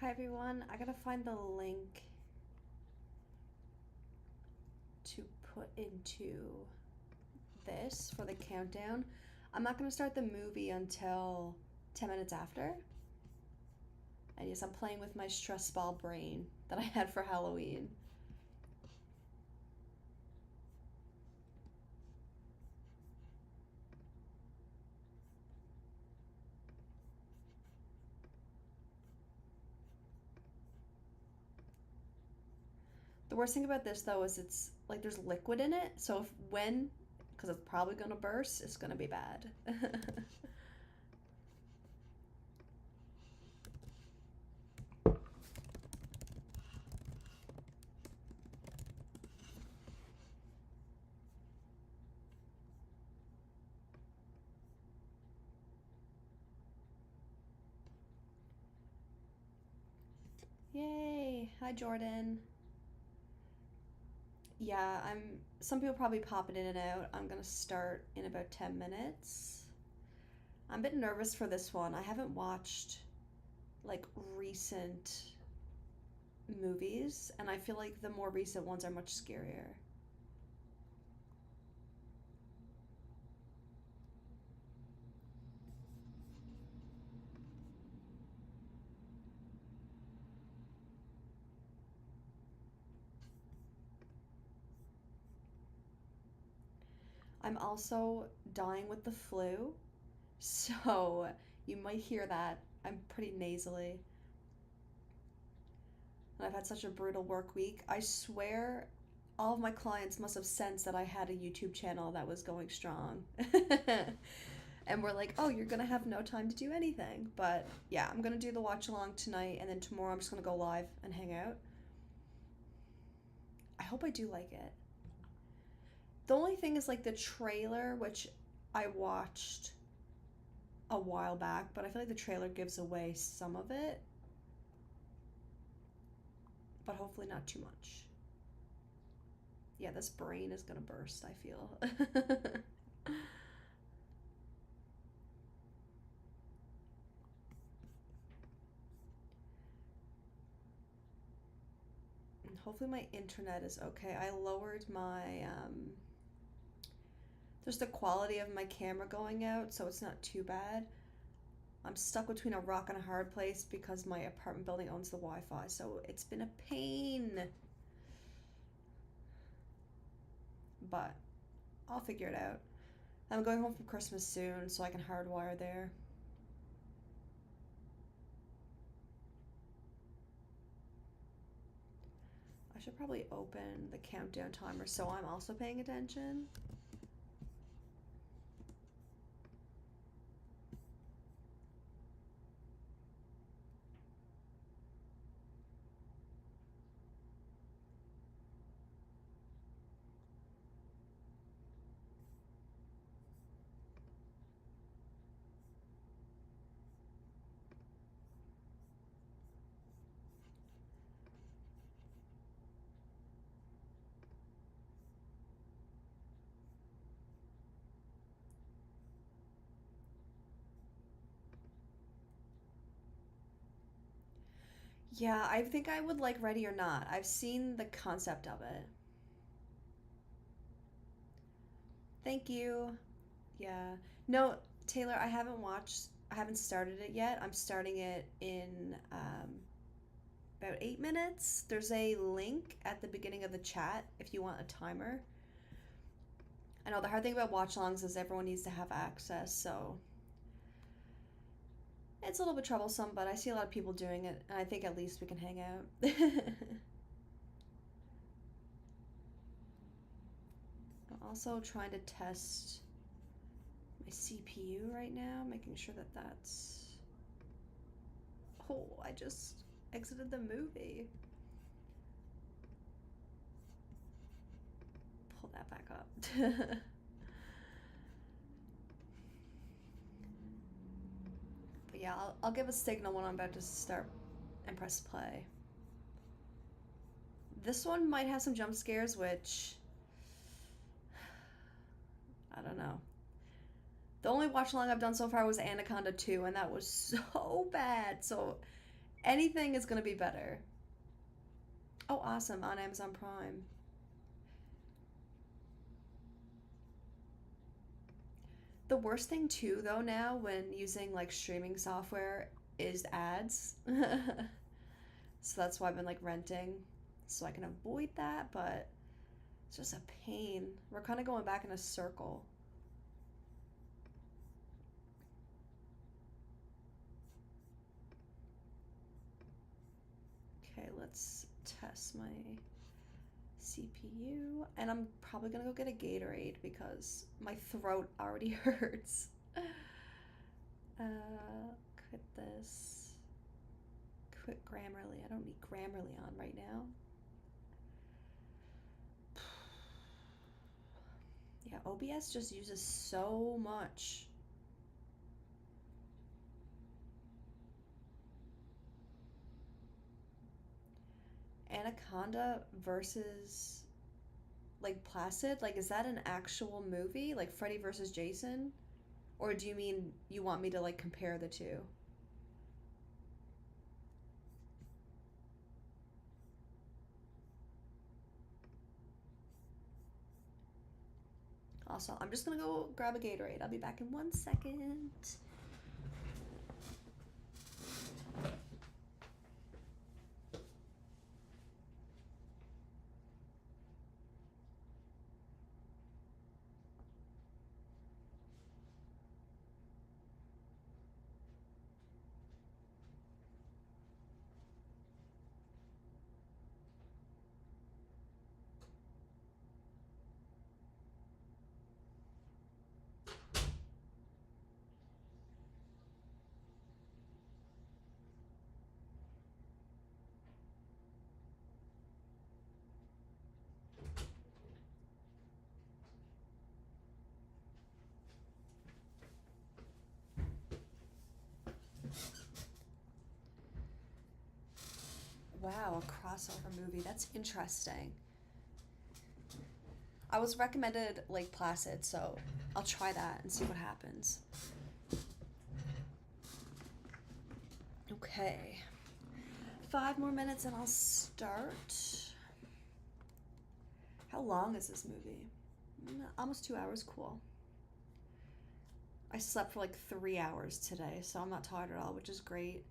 Hi everyone, I gotta find the link to put into this for the countdown. I'm not gonna start the movie until 10 minutes after. And yes, I'm playing with my stress ball brain that I had for Halloween. The worst thing about this though is it's like there's liquid in it, so because it's probably gonna burst, it's gonna be bad. Yay! Hi Jordan. Yeah, some people probably popping in and out. I'm gonna start in about 10 minutes. I'm a bit nervous for this one. I haven't watched like recent movies, and I feel like the more recent ones are much scarier. I'm also dying with the flu, so you might hear that. I'm pretty nasally. And I've had such a brutal work week. I swear all of my clients must have sensed that I had a YouTube channel that was going strong. And we're like, oh, you're gonna have no time to do anything. But yeah, I'm gonna do the watch along tonight, and then tomorrow I'm just gonna go live and hang out. I hope I do like it. The only thing is like the trailer, which I watched a while back, but I feel like the trailer gives away some of it, but hopefully not too much. Yeah, this brain is gonna burst, I feel. Hopefully my internet is okay. I lowered my there's the quality of my camera going out, so it's not too bad. I'm stuck between a rock and a hard place because my apartment building owns the Wi-Fi, so it's been a pain. But I'll figure it out. I'm going home from Christmas soon, so I can hardwire there. I should probably open the countdown timer so I'm also paying attention. Yeah, I think I would like Ready or Not. I've seen the concept of it. Thank you. Yeah. No, Taylor, I haven't started it yet. I'm starting it in about 8 minutes. There's a link at the beginning of the chat if you want a timer. I know the hard thing about watch alongs is everyone needs to have access, so it's a little bit troublesome, but I see a lot of people doing it, and I think at least we can hang out. I'm also trying to test my CPU right now, making sure that that's. Oh, I just exited the movie. Pull that back up. But yeah, I'll give a signal when I'm about to start and press play. This one might have some jump scares, which I don't know. The only watch along I've done so far was Anaconda 2, and that was so bad. So Anything is gonna be better. Oh, awesome, on Amazon Prime. The worst thing too, though, now when using like streaming software is ads. So that's why I've been like renting so I can avoid that, but it's just a pain. We're kind of going back in a circle. Okay, let's test my CPU. And I'm probably gonna go get a Gatorade because my throat already hurts. Quit this. Quit Grammarly. I don't need Grammarly on right now. Yeah, OBS just uses so much. Anaconda versus like Placid? Like, is that an actual movie? Like Freddy versus Jason? Or do you mean you want me to like compare the two? Also, I'm just gonna go grab a Gatorade. I'll be back in 1 second. Wow, a crossover movie. That's interesting. I was recommended Lake Placid, so I'll try that and see what happens. Okay. 5 more minutes and I'll start. How long is this movie? Almost 2 hours. Cool. I slept for like 3 hours today, so I'm not tired at all, which is great.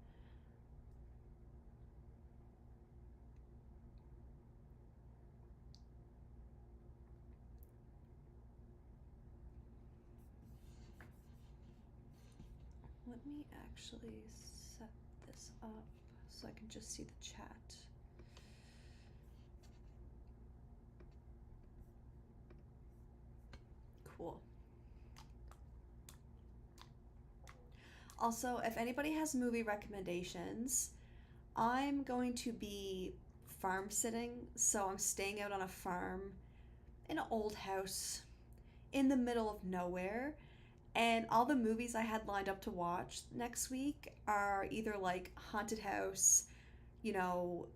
Let me actually set this up so I can just see the chat. Cool. Also, if anybody has movie recommendations, I'm going to be farm sitting, so I'm staying out on a farm in an old house in the middle of nowhere. And all the movies I had lined up to watch next week are either like Haunted House, you know,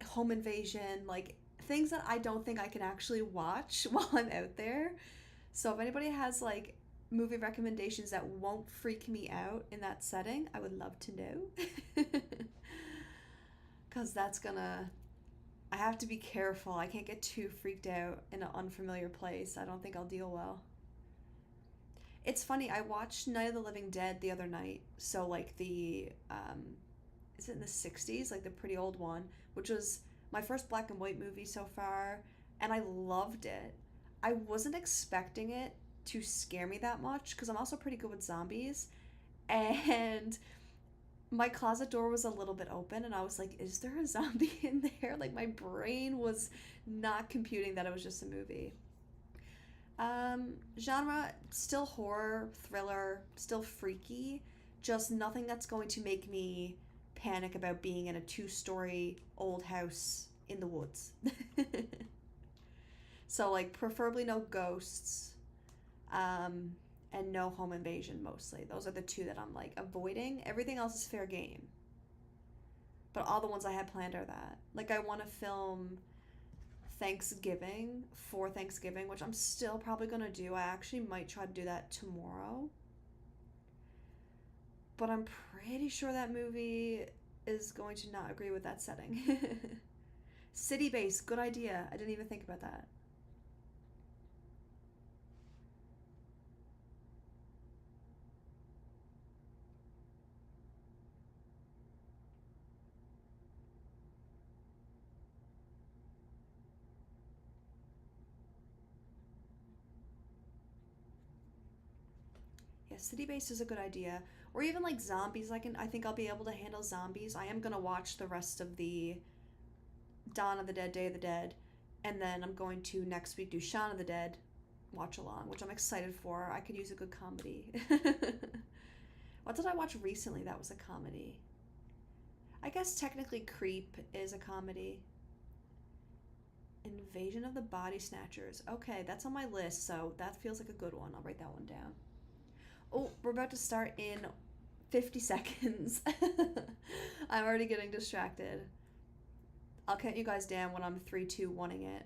Home Invasion, like things that I don't think I can actually watch while I'm out there. So if anybody has like movie recommendations that won't freak me out in that setting, I would love to know. Because that's gonna. I have to be careful. I can't get too freaked out in an unfamiliar place. I don't think I'll deal well. It's funny, I watched Night of the Living Dead the other night. So, like, is it in the 60s? Like, the pretty old one, which was my first black and white movie so far. And I loved it. I wasn't expecting it to scare me that much because I'm also pretty good with zombies. And my closet door was a little bit open, and I was like, is there a zombie in there? Like, my brain was not computing that it was just a movie. Genre, still horror, thriller, still freaky, just nothing that's going to make me panic about being in a 2 story old house in the woods. So, like, preferably no ghosts, um, and no home invasion mostly. Those are the two that I'm like avoiding. Everything else is fair game. But all the ones I had planned are that. Like, I want to film Thanksgiving for Thanksgiving, which I'm still probably gonna do. I actually might try to do that tomorrow. But I'm pretty sure that movie is going to not agree with that setting. City base, good idea. I didn't even think about that. Yeah, city based is a good idea. Or even like zombies. I think I'll be able to handle zombies. I am gonna watch the rest of the Dawn of the Dead, Day of the Dead, and then I'm going to next week do Shaun of the Dead watch along, which I'm excited for. I could use a good comedy. What did I watch recently that was a comedy? I guess technically Creep is a comedy. Invasion of the Body Snatchers. Okay, that's on my list, so that feels like a good one. I'll write that one down. Oh, we're about to start in 50 seconds. I'm already getting distracted. I'll count you guys down when I'm 3, 2, 1ing it.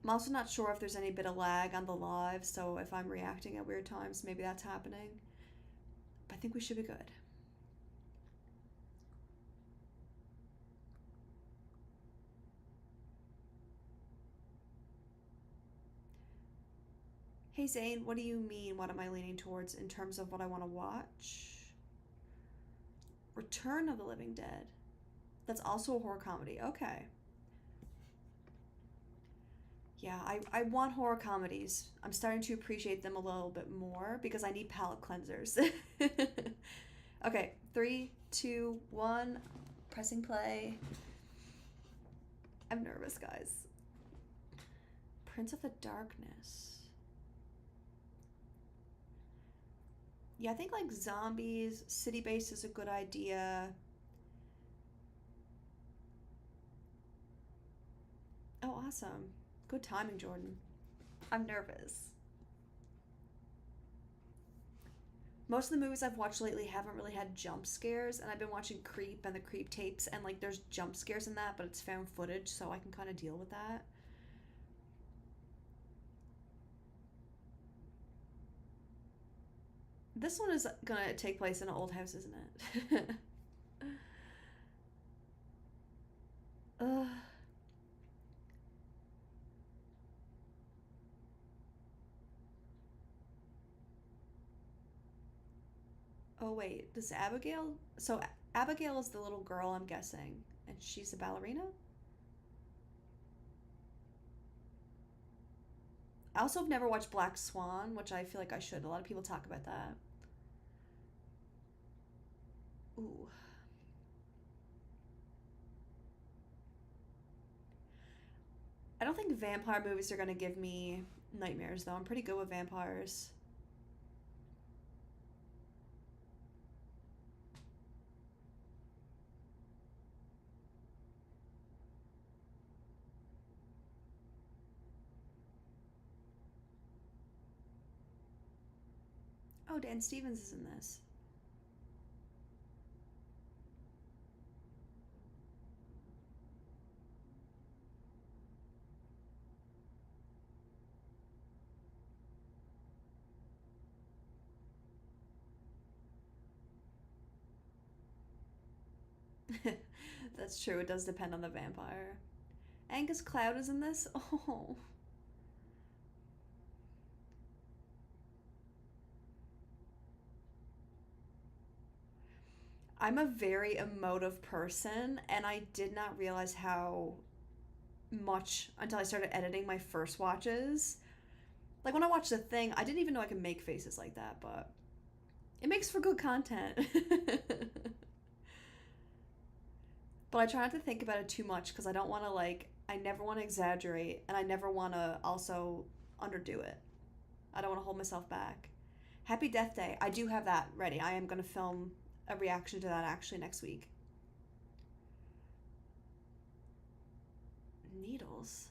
I'm also not sure if there's any bit of lag on the live, so if I'm reacting at weird times, maybe that's happening. But I think we should be good. Hey Zane, what do you mean? What am I leaning towards in terms of what I want to watch? Return of the Living Dead. That's also a horror comedy. Okay. Yeah, I want horror comedies. I'm starting to appreciate them a little bit more because I need palate cleansers. Okay, 3, 2, 1. Pressing play. I'm nervous, guys. Prince of the Darkness. Yeah, I think like zombies, city base is a good idea. Oh, awesome. Good timing, Jordan. I'm nervous. Most of the movies I've watched lately haven't really had jump scares, and I've been watching Creep and the Creep tapes, and like there's jump scares in that, but it's found footage, so I can kind of deal with that. This one is gonna take place in an old house, isn't it? Ugh. Oh wait, does Abigail? So Abigail is the little girl, I'm guessing, and she's a ballerina. I also have never watched Black Swan, which I feel like I should. A lot of people talk about that. Ooh, I don't think vampire movies are gonna give me nightmares though. I'm pretty good with vampires. Oh, Dan Stevens is in this. That's true. It does depend on the vampire. Angus Cloud is in this. Oh, I'm a very emotive person, and I did not realize how much until I started editing my first watches. Like when I watched The Thing, I didn't even know I could make faces like that, but it makes for good content. But I try not to think about it too much because I don't want to I never want to exaggerate and I never want to also underdo it. I don't want to hold myself back. Happy Death Day. I do have that ready. I am going to film a reaction to that actually next week. Needles.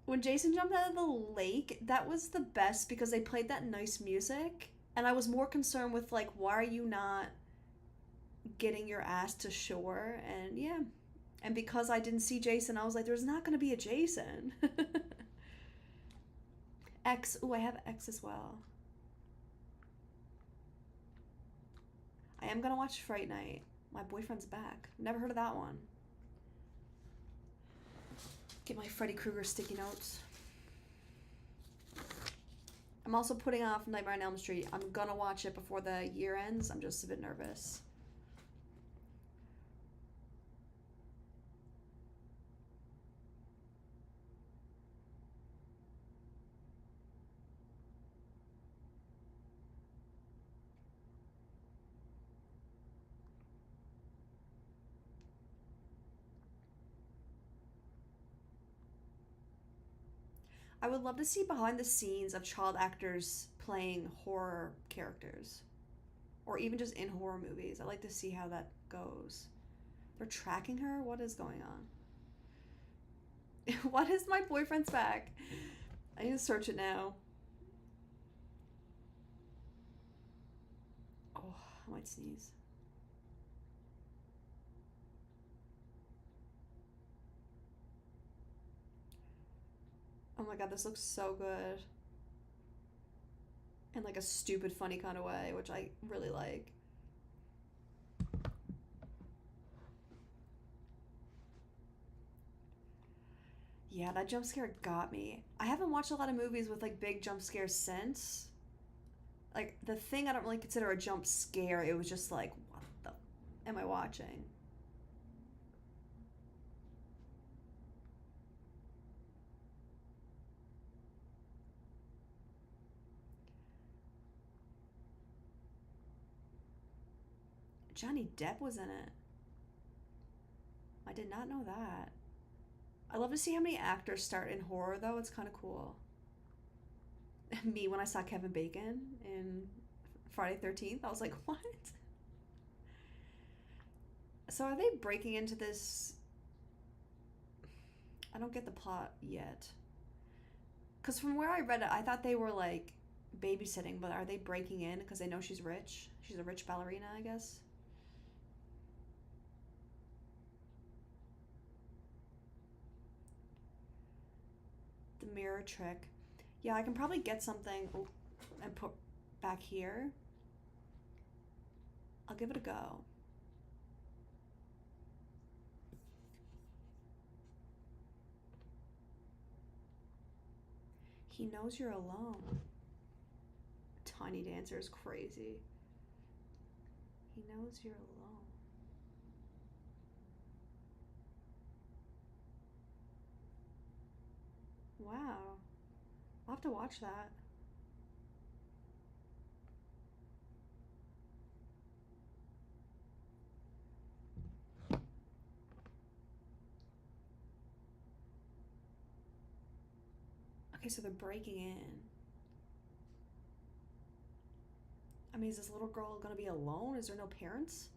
When Jason jumped out of the lake, that was the best because they played that nice music. And I was more concerned with, like, why are you not getting your ass to shore? And yeah. And because I didn't see Jason, I was like, there's not going to be a Jason. X. Ooh, I have X as well. I am going to watch Fright Night. My Boyfriend's Back. Never heard of that one. Get my Freddy Krueger sticky notes. I'm also putting off Nightmare on Elm Street. I'm gonna watch it before the year ends. I'm just a bit nervous. I would love to see behind the scenes of child actors playing horror characters, or even just in horror movies. I'd like to see how that goes. They're tracking her? What is going on? What is My Boyfriend's Back? I need to search it now. Oh, I might sneeze. Oh my god, this looks so good. In like a stupid, funny kind of way, which I really like. Yeah, that jump scare got me. I haven't watched a lot of movies with like big jump scares since. Like the thing I don't really consider a jump scare. It was just like, what the am I watching? Johnny Depp was in it. I did not know that. I love to see how many actors start in horror though. It's kind of cool. Me when I saw Kevin Bacon in Friday 13th, I was like, what? So are they breaking into this? I don't get the plot yet. Because from where I read it, I thought they were like babysitting, but are they breaking in because they know she's rich? She's a rich ballerina, I guess. The mirror trick. Yeah, I can probably get something and put back here. I'll give it a go. He knows you're alone. Tiny Dancer is crazy. He knows you're alone. Wow. I'll have to watch that. Okay, so they're breaking in. I mean, is this little girl gonna be alone? Is there no parents?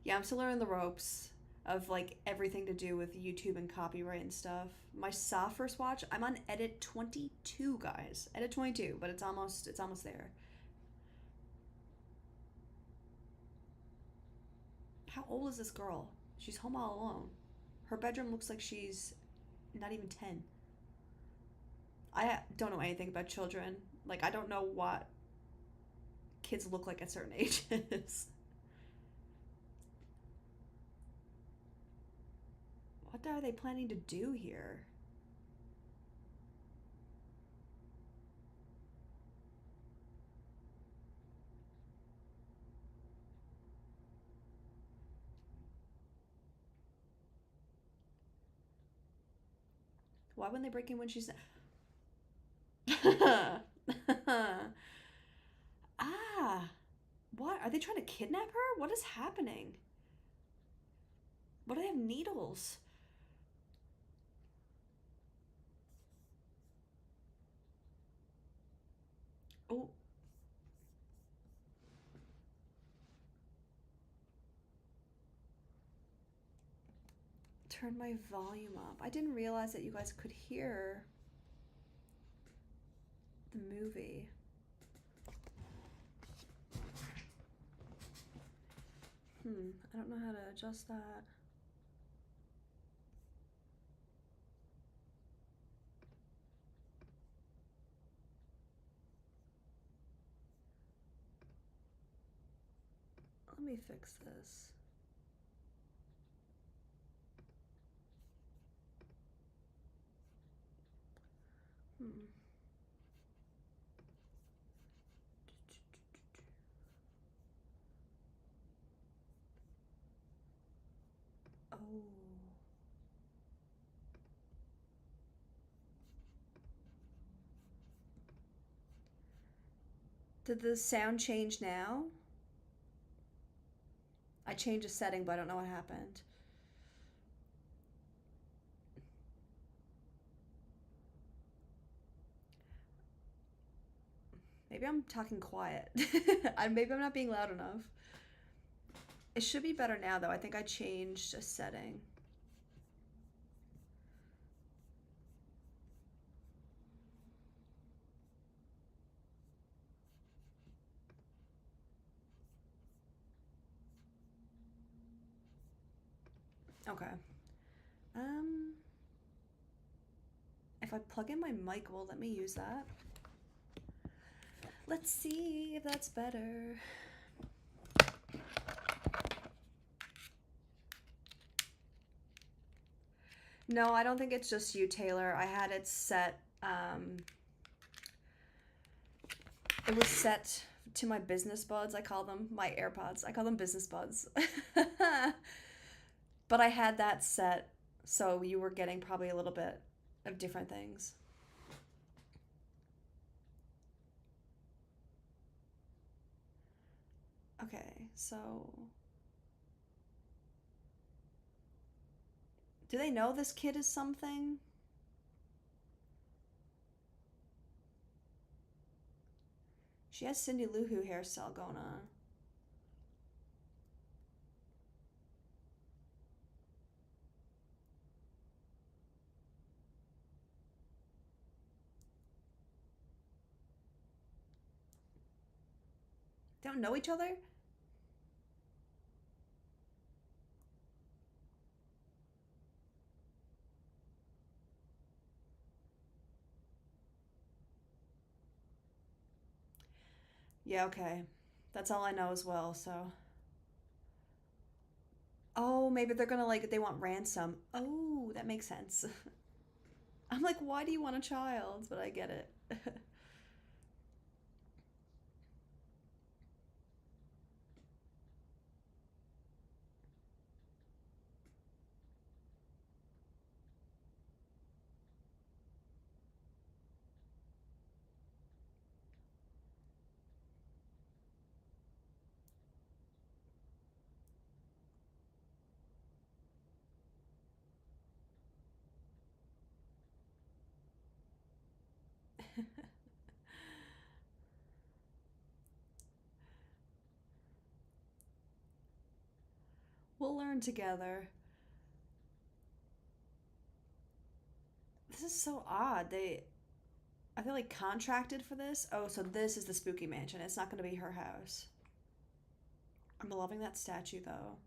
Yeah, I'm still learning the ropes of like everything to do with YouTube and copyright and stuff. My Saw first watch, I'm on edit 22, guys. Edit 22, but it's almost there. How old is this girl? She's home all alone. Her bedroom looks like she's not even 10. I don't know anything about children. Like I don't know what kids look like at certain ages. What are they planning to do here? Why wouldn't they break in when she's ah, what? Are they trying to kidnap her? What is happening? What do they have needles? Oh, turn my volume up. I didn't realize that you guys could hear the movie. I don't know how to adjust that. Let me fix this. Oh. Did the sound change now? I changed a setting, but I don't know what happened. Maybe I'm talking quiet. Maybe I'm not being loud enough. It should be better now, though. I think I changed a setting. Okay. If I plug in my mic, will let me use that? Let's see if that's better. No, I don't think it's just you, Taylor. I had it set. It was set to my business buds. I call them my AirPods. I call them business buds. But I had that set, so you were getting probably a little bit of different things. Okay, so do they know this kid is something? She has Cindy Lou Who hairstyle going on. They don't know each other? Yeah, okay. That's all I know as well, so. Oh, maybe they're gonna like, they want ransom. Oh, that makes sense. I'm like, why do you want a child? But I get it. We'll learn together. This is so odd. I feel like contracted for this. Oh, so this is the spooky mansion. It's not going to be her house. I'm loving that statue though.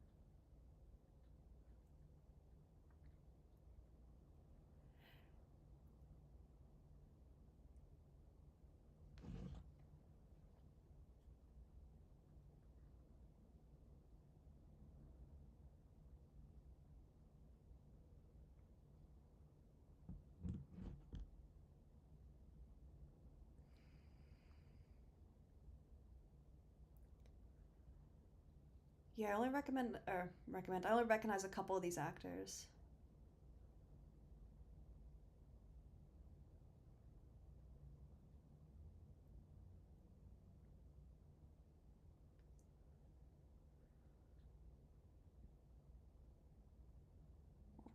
Yeah, I only recommend. I only recognize a couple of these actors.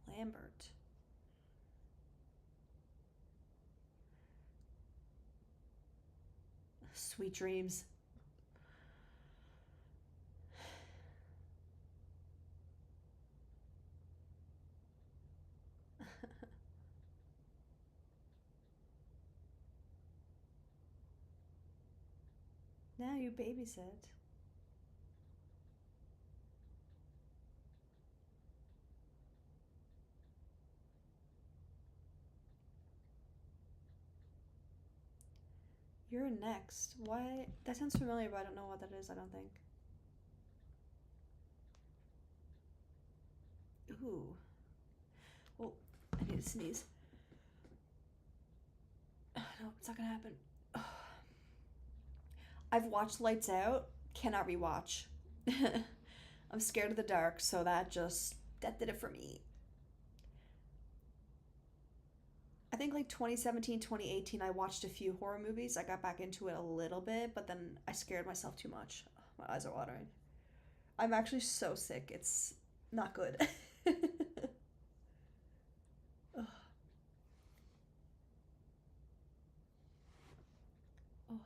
Lambert. Sweet dreams. Now you babysit. You're next. Why? That sounds familiar, but I don't know what that is, I don't think. Ooh. Oh, I need to sneeze. No, it's not gonna happen. I've watched Lights Out. Cannot rewatch. I'm scared of the dark, so that did it for me. I think like 2017, 2018, I watched a few horror movies. I got back into it a little bit, but then I scared myself too much. My eyes are watering. I'm actually so sick. It's not good. Ugh. Oh.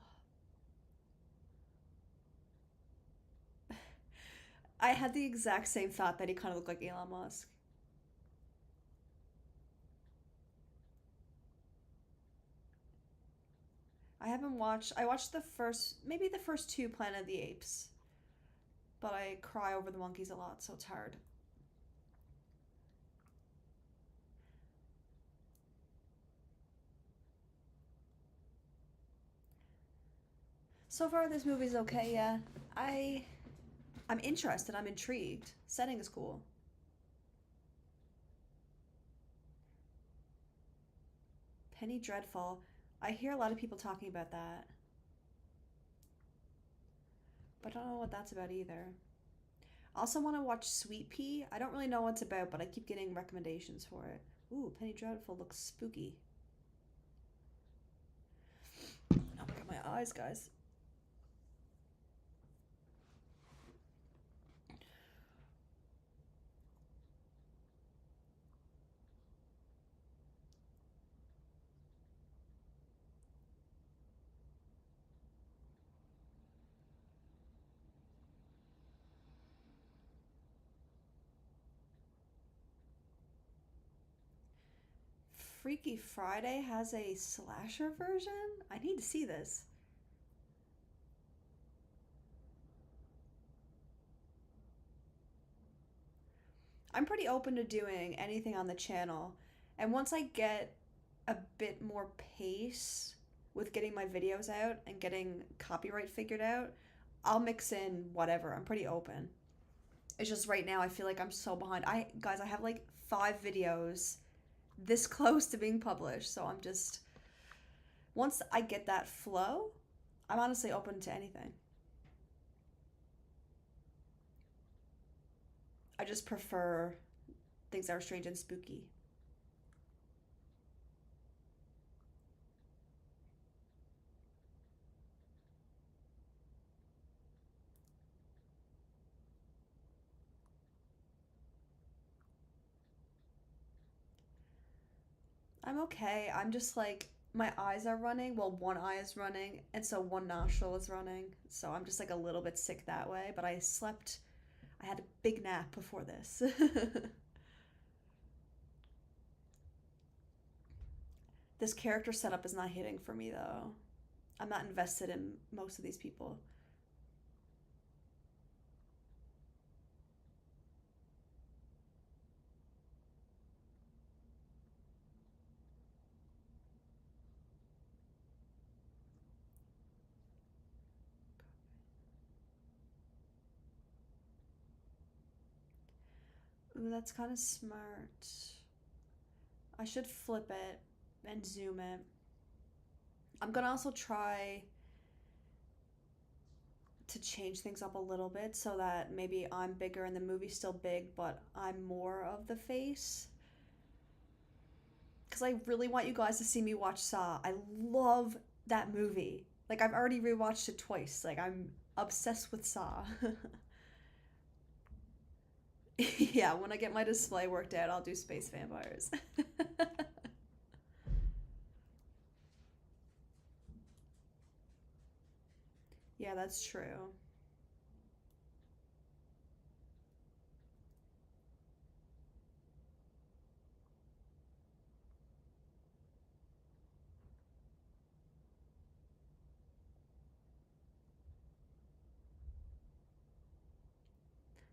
I had the exact same thought that he kind of looked like Elon Musk. I watched maybe the first two Planet of the Apes, but I cry over the monkeys a lot, so it's hard. So far, this movie's okay, yeah. I I'm interested. I'm intrigued. Setting is cool. Penny Dreadful. I hear a lot of people talking about that, but I don't know what that's about either. I also want to watch Sweet Pea. I don't really know what it's about, but I keep getting recommendations for it. Ooh, Penny Dreadful looks spooky. Oh my god, my eyes, guys. Freaky Friday has a slasher version? I need to see this. I'm pretty open to doing anything on the channel. And once I get a bit more pace with getting my videos out and getting copyright figured out, I'll mix in whatever. I'm pretty open. It's just right now I feel like I'm so behind. I have like 5 videos this close to being published, so I'm just once I get that flow, I'm honestly open to anything. I just prefer things that are strange and spooky. I'm okay. I'm just like my eyes are running. Well, one eye is running, and so one nostril is running. So I'm just like a little bit sick that way. But I slept. I had a big nap before this. This character setup is not hitting for me though. I'm not invested in most of these people. Ooh, that's kind of smart. I should flip it and zoom it. I'm gonna also try to change things up a little bit so that maybe I'm bigger and the movie's still big, but I'm more of the face. Because I really want you guys to see me watch Saw. I love that movie. Like, I've already rewatched it twice. Like, I'm obsessed with Saw. Yeah, when I get my display worked out, I'll do Space Vampires. Yeah, that's true.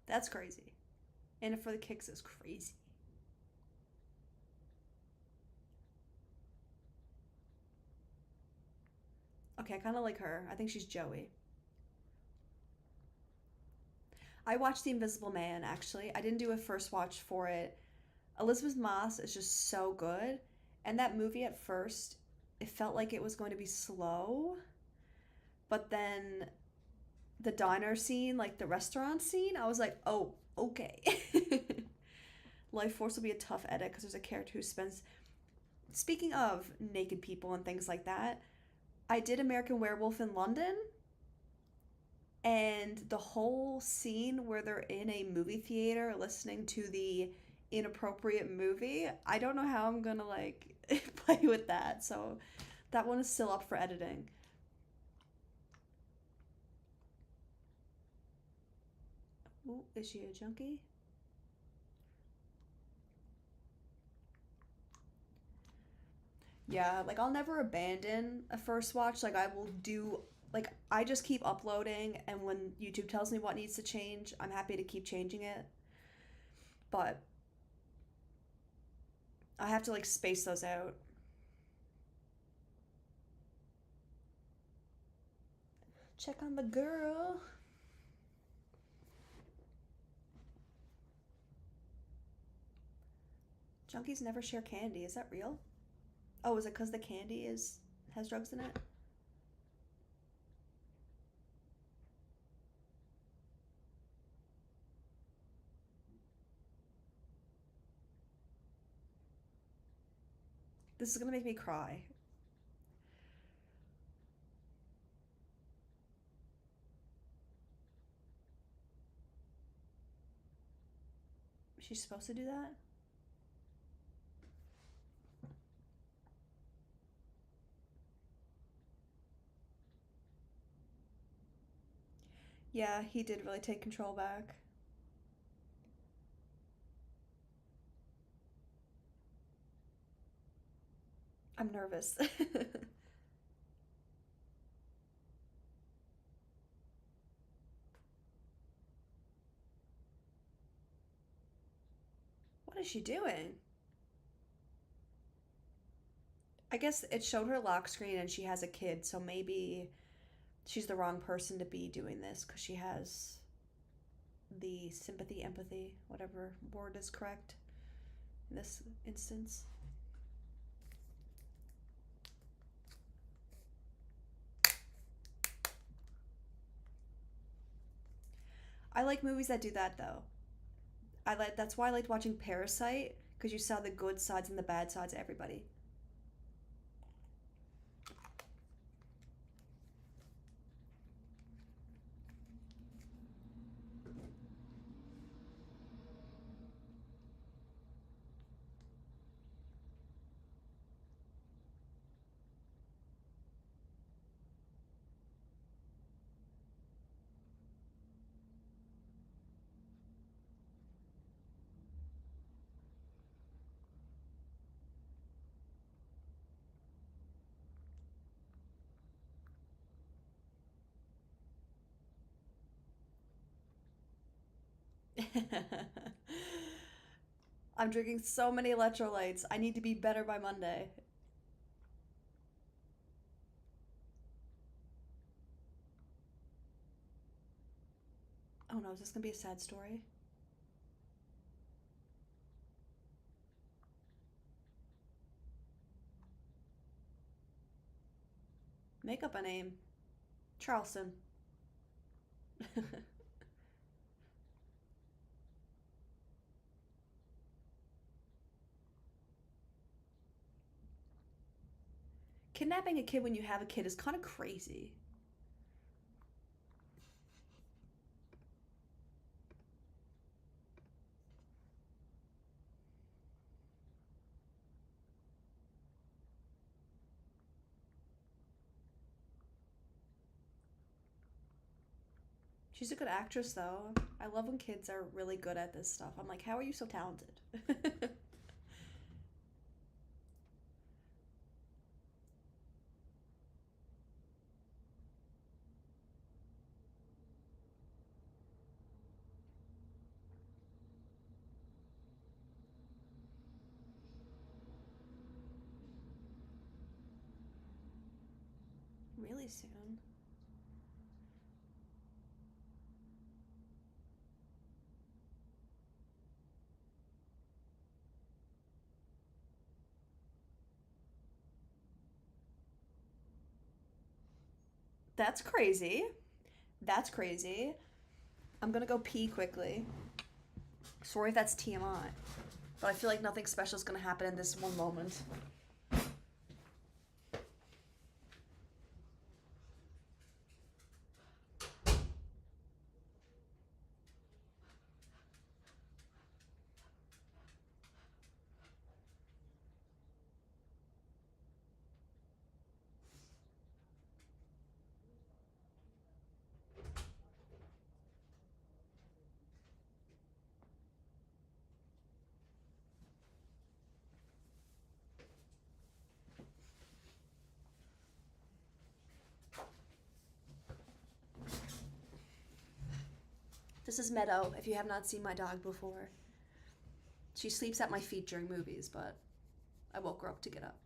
That's crazy. And for the kicks is crazy. Okay, I kind of like her. I think she's Joey. I watched The Invisible Man actually. I didn't do a first watch for it. Elizabeth Moss is just so good. And that movie at first, it felt like it was going to be slow, but then the diner scene, like the restaurant scene, I was like, oh, okay. Life Force will be a tough edit because there's a character who spends. Speaking of naked people and things like that, I did American Werewolf in London, and the whole scene where they're in a movie theater listening to the inappropriate movie, I don't know how I'm gonna like play with that. So that one is still up for editing. Ooh, is she a junkie? Yeah, like I'll never abandon a first watch. Like I will do like I just keep uploading, and when YouTube tells me what needs to change, I'm happy to keep changing it. But I have to like space those out. Check on the girl. Junkies never share candy. Is that real? Oh, is it because the candy is has drugs in it? This is gonna make me cry. She's supposed to do that? Yeah, he did really take control back. I'm nervous. What is she doing? I guess it showed her lock screen and she has a kid, so maybe she's the wrong person to be doing this because she has the sympathy, empathy, whatever word is correct in this instance. I like movies that do that though. I like that's why I liked watching Parasite because you saw the good sides and the bad sides of everybody. I'm drinking so many electrolytes. I need to be better by Monday. Oh no, is this gonna be a sad story? Make up a name. Charleston. Kidnapping a kid when you have a kid is kind of crazy. She's a good actress, though. I love when kids are really good at this stuff. I'm like, how are you so talented? really soon. That's crazy. That's crazy. I'm gonna go pee quickly. Sorry if that's TMI, but I feel like nothing special is gonna happen in this one moment. This is Meadow, if you have not seen my dog before. She sleeps at my feet during movies, but I woke her up to get up.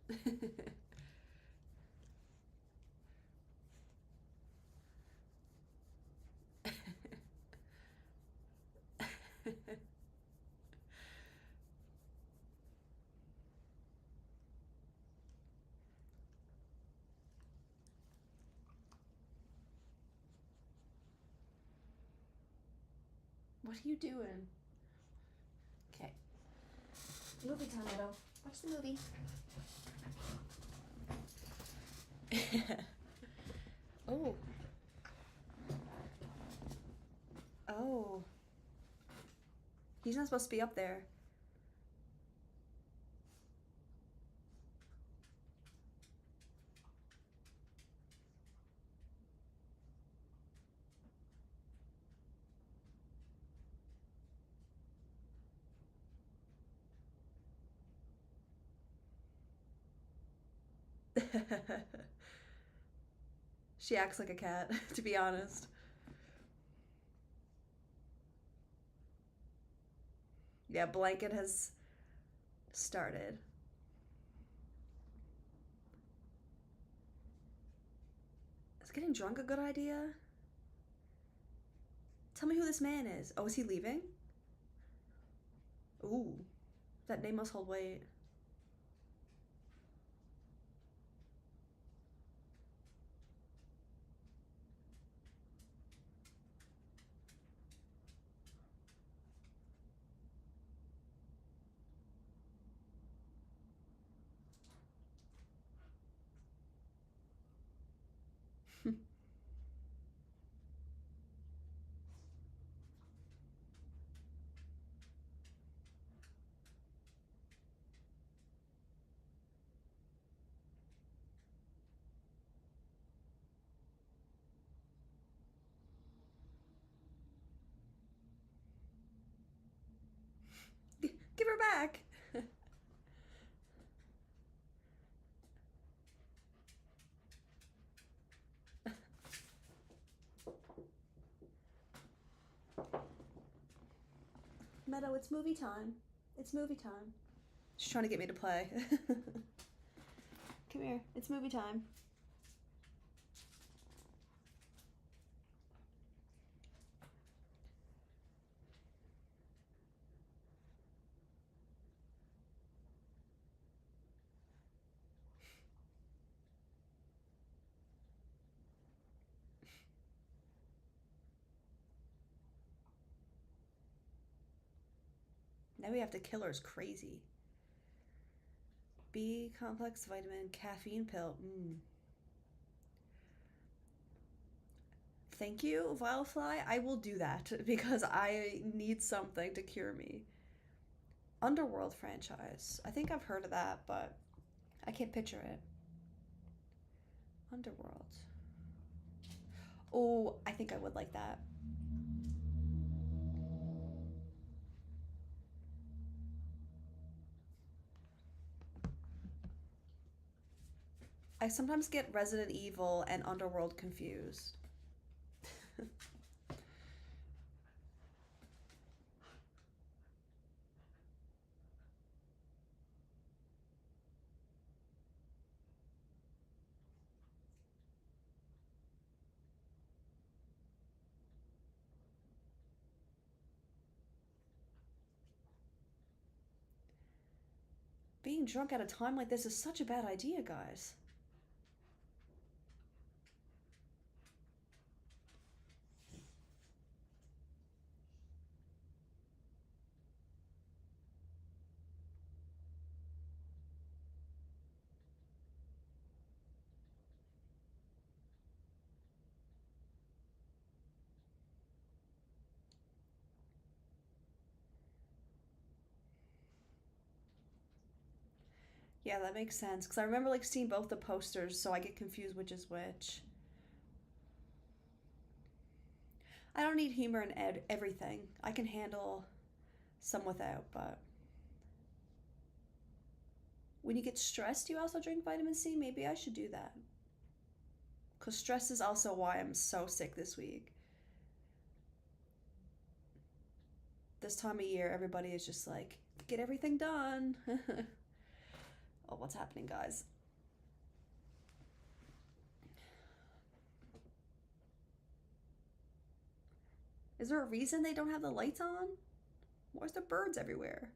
What are you doing? Okay. Movie time, Meadow. Watch the movie. Oh. Oh. He's not supposed to be up there. She acts like a cat, to be honest. Yeah, blanket has started. Is getting drunk a good idea? Tell me who this man is. Oh, is he leaving? Ooh, that name must hold weight. Give her back. Meadow, it's movie time. It's movie time. She's trying to get me to play. Come here. It's movie time. Now we have to kill her is crazy. B complex vitamin caffeine pill. Thank you, Vilefly. I will do that because I need something to cure me. Underworld franchise. I think I've heard of that, but I can't picture it. Underworld. Oh, I think I would like that. I sometimes get Resident Evil and Underworld confused. Being drunk at a time like this is such a bad idea, guys. Yeah, that makes sense. Because I remember like seeing both the posters, so I get confused which is which. I don't need humor in everything. I can handle some without, but when you get stressed, you also drink vitamin C. Maybe I should do that. Because stress is also why I'm so sick this week. This time of year, everybody is just like, get everything done. Oh, what's happening, guys? Is there a reason they don't have the lights on? Why's there birds everywhere?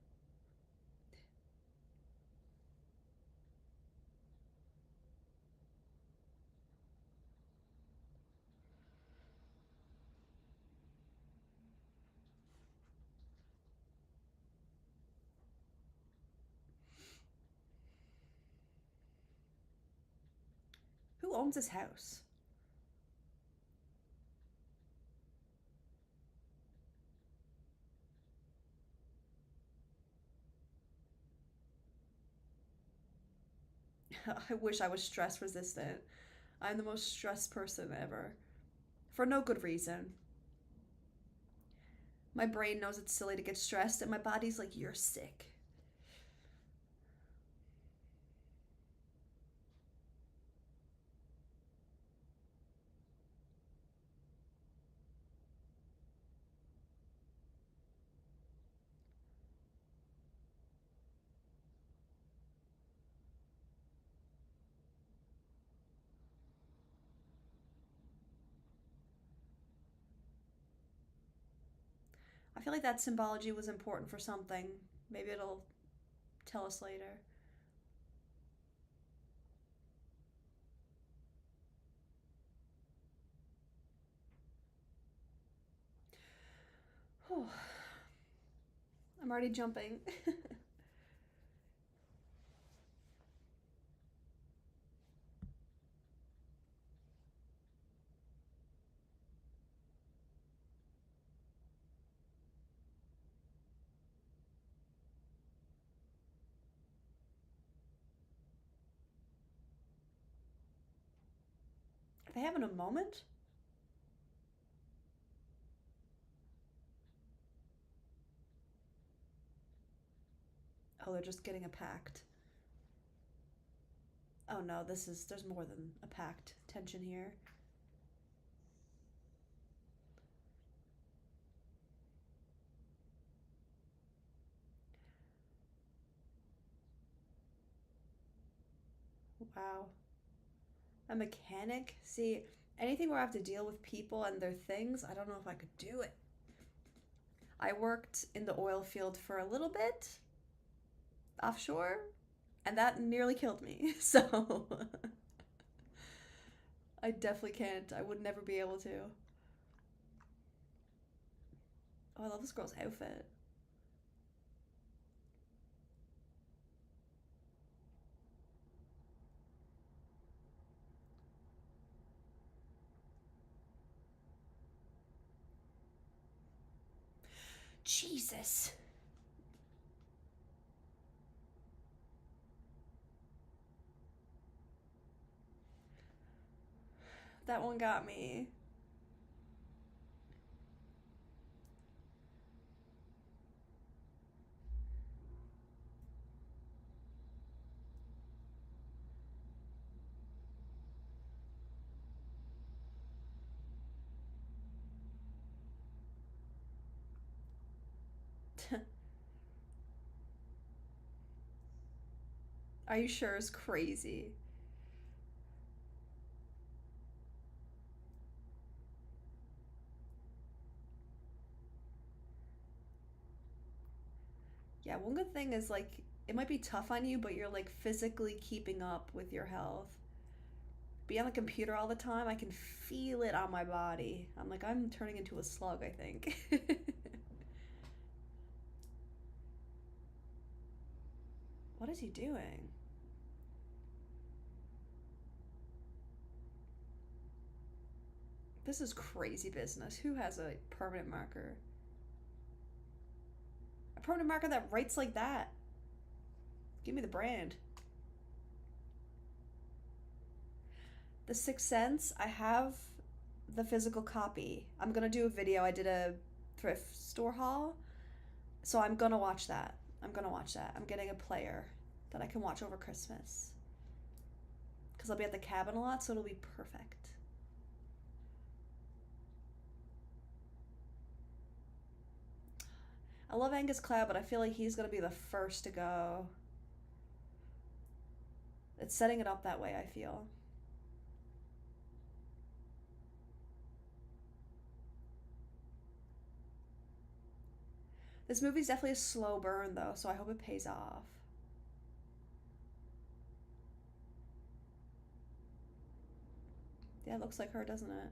Who owns this house? I wish I was stress resistant. I'm the most stressed person ever. For no good reason. My brain knows it's silly to get stressed, and my body's like, you're sick. I feel like that symbology was important for something. Maybe it'll tell us later. Whew. I'm already jumping. Are they having a moment? Oh, they're just getting a pact. Oh no, there's more than a pact tension here. Wow. A mechanic? See, anything where I have to deal with people and their things, I don't know if I could do it. I worked in the oil field for a little bit offshore, and that nearly killed me. So I definitely can't. I would never be able to. Oh, I love this girl's outfit. Jesus. That one got me. Are you sure it's crazy? Yeah, one good thing is like it might be tough on you, but you're like physically keeping up with your health. Be on the computer all the time, I can feel it on my body. I'm like, I'm turning into a slug, I think. What is he doing? This is crazy business. Who has a permanent marker? A permanent marker that writes like that. Give me the brand. The Sixth Sense, I have the physical copy. I'm gonna do a video. I did a thrift store haul, so I'm gonna watch that. I'm gonna watch that. I'm getting a player that I can watch over Christmas because I'll be at the cabin a lot, so it'll be perfect. I love Angus Cloud, but I feel like he's gonna be the first to go. It's setting it up that way, I feel. This movie's definitely a slow burn, though, so I hope it pays off. Yeah, it looks like her, doesn't it?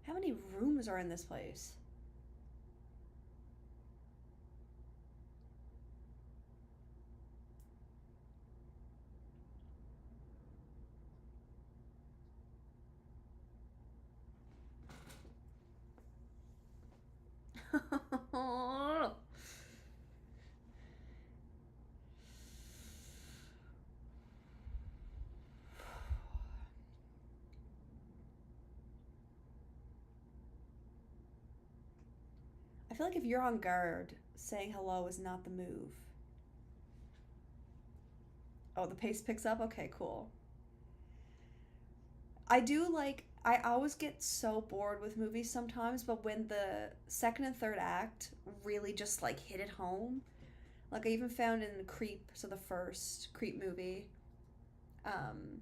How many rooms are in this place? I feel like if you're on guard, saying hello is not the move. Oh, the pace picks up? Okay, cool. I do like. I always get so bored with movies sometimes, but when the second and third act really just like hit it home, like I even found in Creep, so the first Creep movie, um,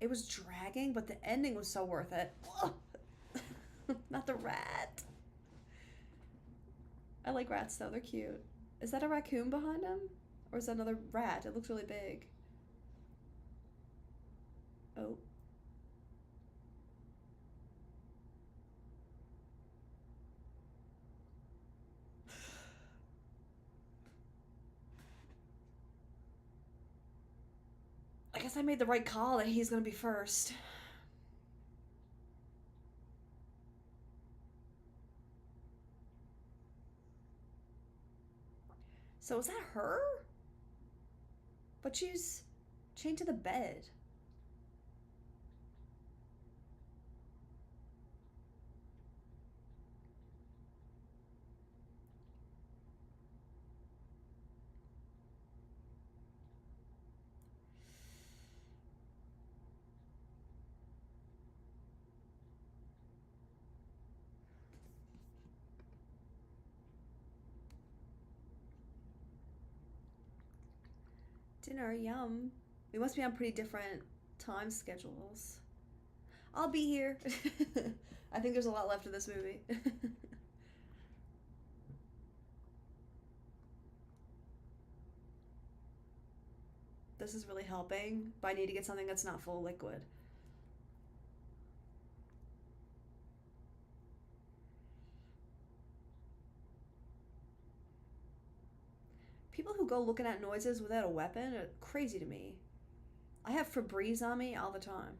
it was dragging, but the ending was so worth it. Not the rat. I like rats though, they're cute. Is that a raccoon behind him? Or is that another rat? It looks really big. Oh. I guess I made the right call that he's gonna be first. So is that her? But she's chained to the bed. Dinner, yum. We must be on pretty different time schedules. I'll be here. I think there's a lot left of this movie. This is really helping, but I need to get something that's not full liquid. People who go looking at noises without a weapon are crazy to me. I have Febreze on me all the time.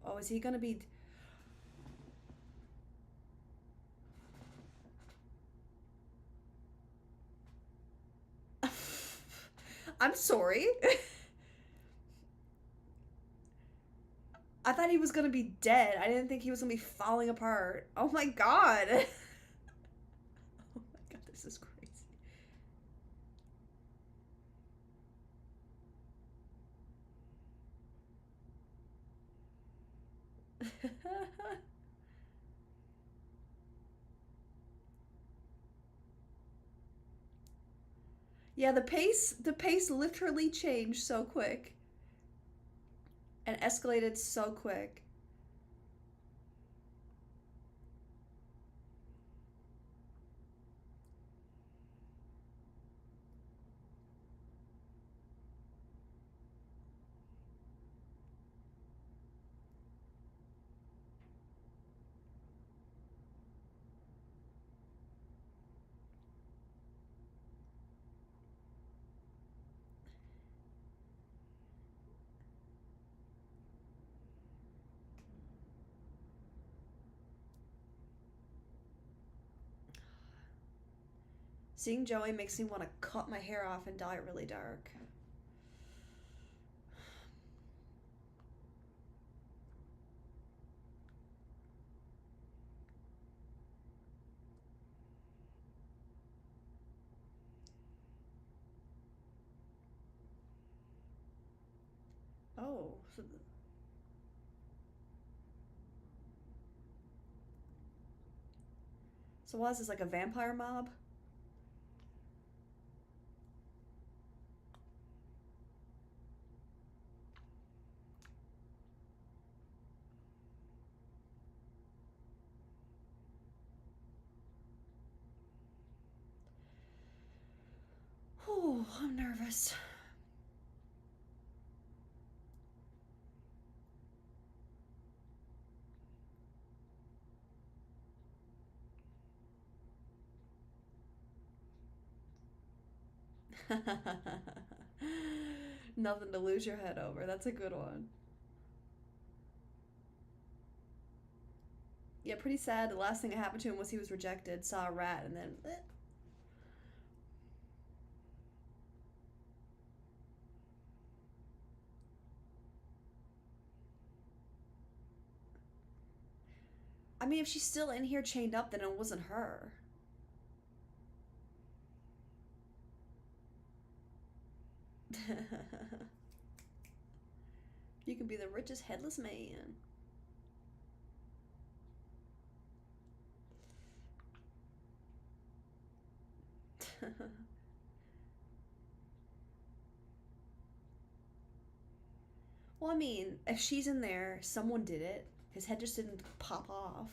Oh, is he gonna be? I'm sorry. I thought he was gonna be dead. I didn't think he was gonna be falling apart. Oh my god. Oh my god, this is crazy. Yeah, the pace literally changed so quick. and escalated so quick. Seeing Joey makes me want to cut my hair off and dye it really dark. Oh, so what is this, like a vampire mob? Oh, I'm nervous. Nothing to lose your head over. That's a good one. Yeah, pretty sad. The last thing that happened to him was he was rejected, saw a rat, and then. I mean, if she's still in here chained up, then it wasn't her. You can be the richest headless man. Well, I mean, if she's in there, someone did it. His head just didn't pop off.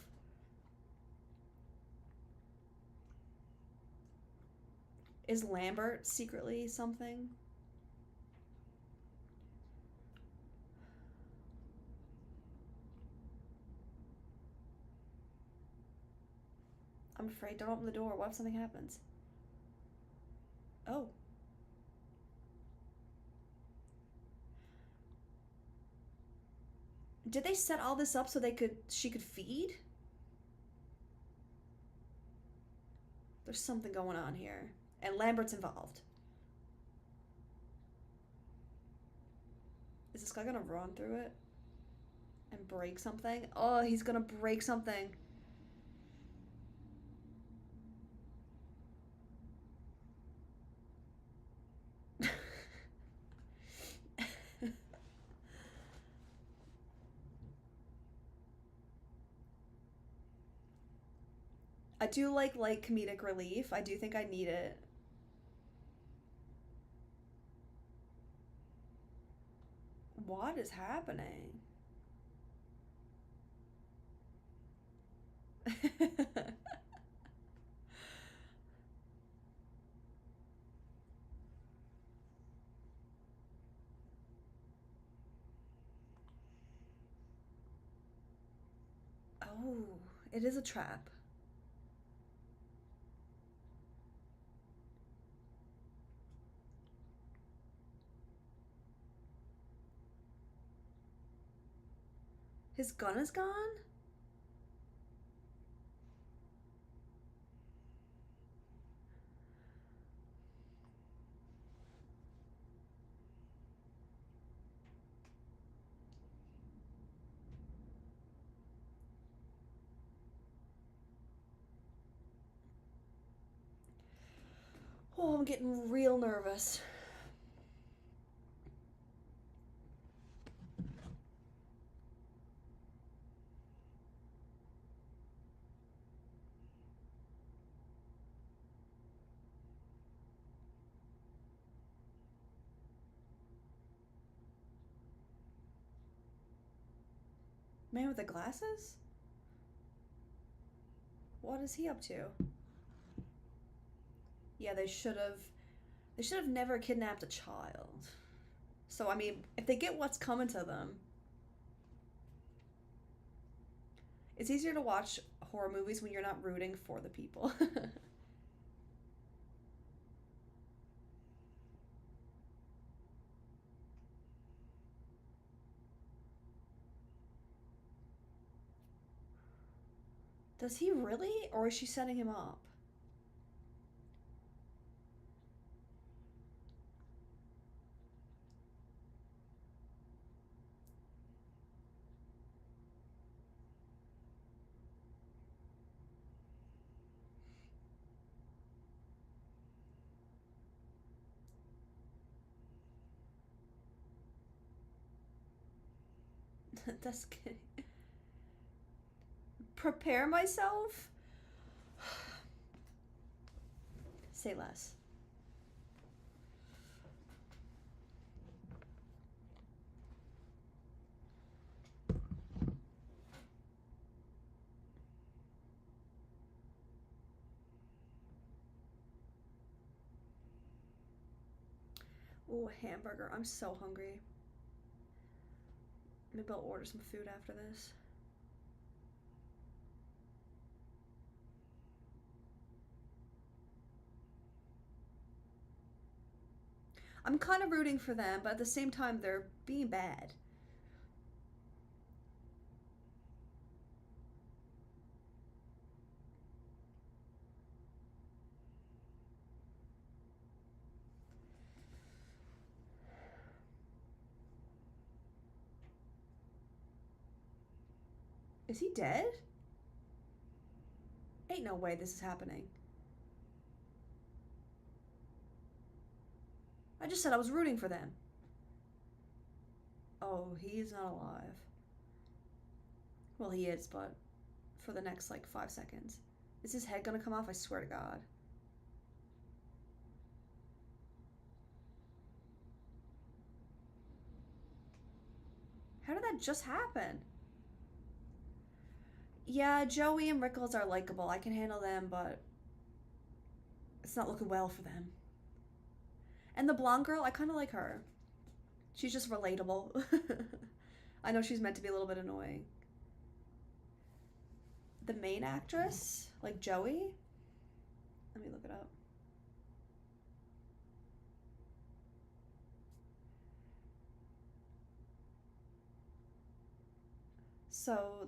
Is Lambert secretly something? I'm afraid. Don't open the door. What if something happens? Oh. Did they set all this up so she could feed? There's something going on here. And Lambert's involved. Is this guy gonna run through it? And break something? Oh, he's gonna break something. I do like comedic relief. I do think I need it. What is happening? Oh, it is a trap. His gun is gone? Oh, I'm getting real nervous. Man with the glasses? What is he up to? Yeah, they should have. They should have never kidnapped a child. So I mean, if they get what's coming to them, it's easier to watch horror movies when you're not rooting for the people. Does he really, or is she setting him up? That's kidding. Prepare myself? Say less. Ooh, a hamburger. I'm so hungry. Maybe I'll order some food after this. I'm kind of rooting for them, but at the same time, they're being bad. Is he dead? Ain't no way this is happening. I just said I was rooting for them. Oh, he's not alive. Well, he is, but for the next like 5 seconds. Is his head gonna come off? I swear to God. How did that just happen? Yeah, Joey and Rickles are likable. I can handle them, but it's not looking well for them. And the blonde girl, I kind of like her. She's just relatable. I know she's meant to be a little bit annoying. The main actress, like Joey. Let me look it up. So,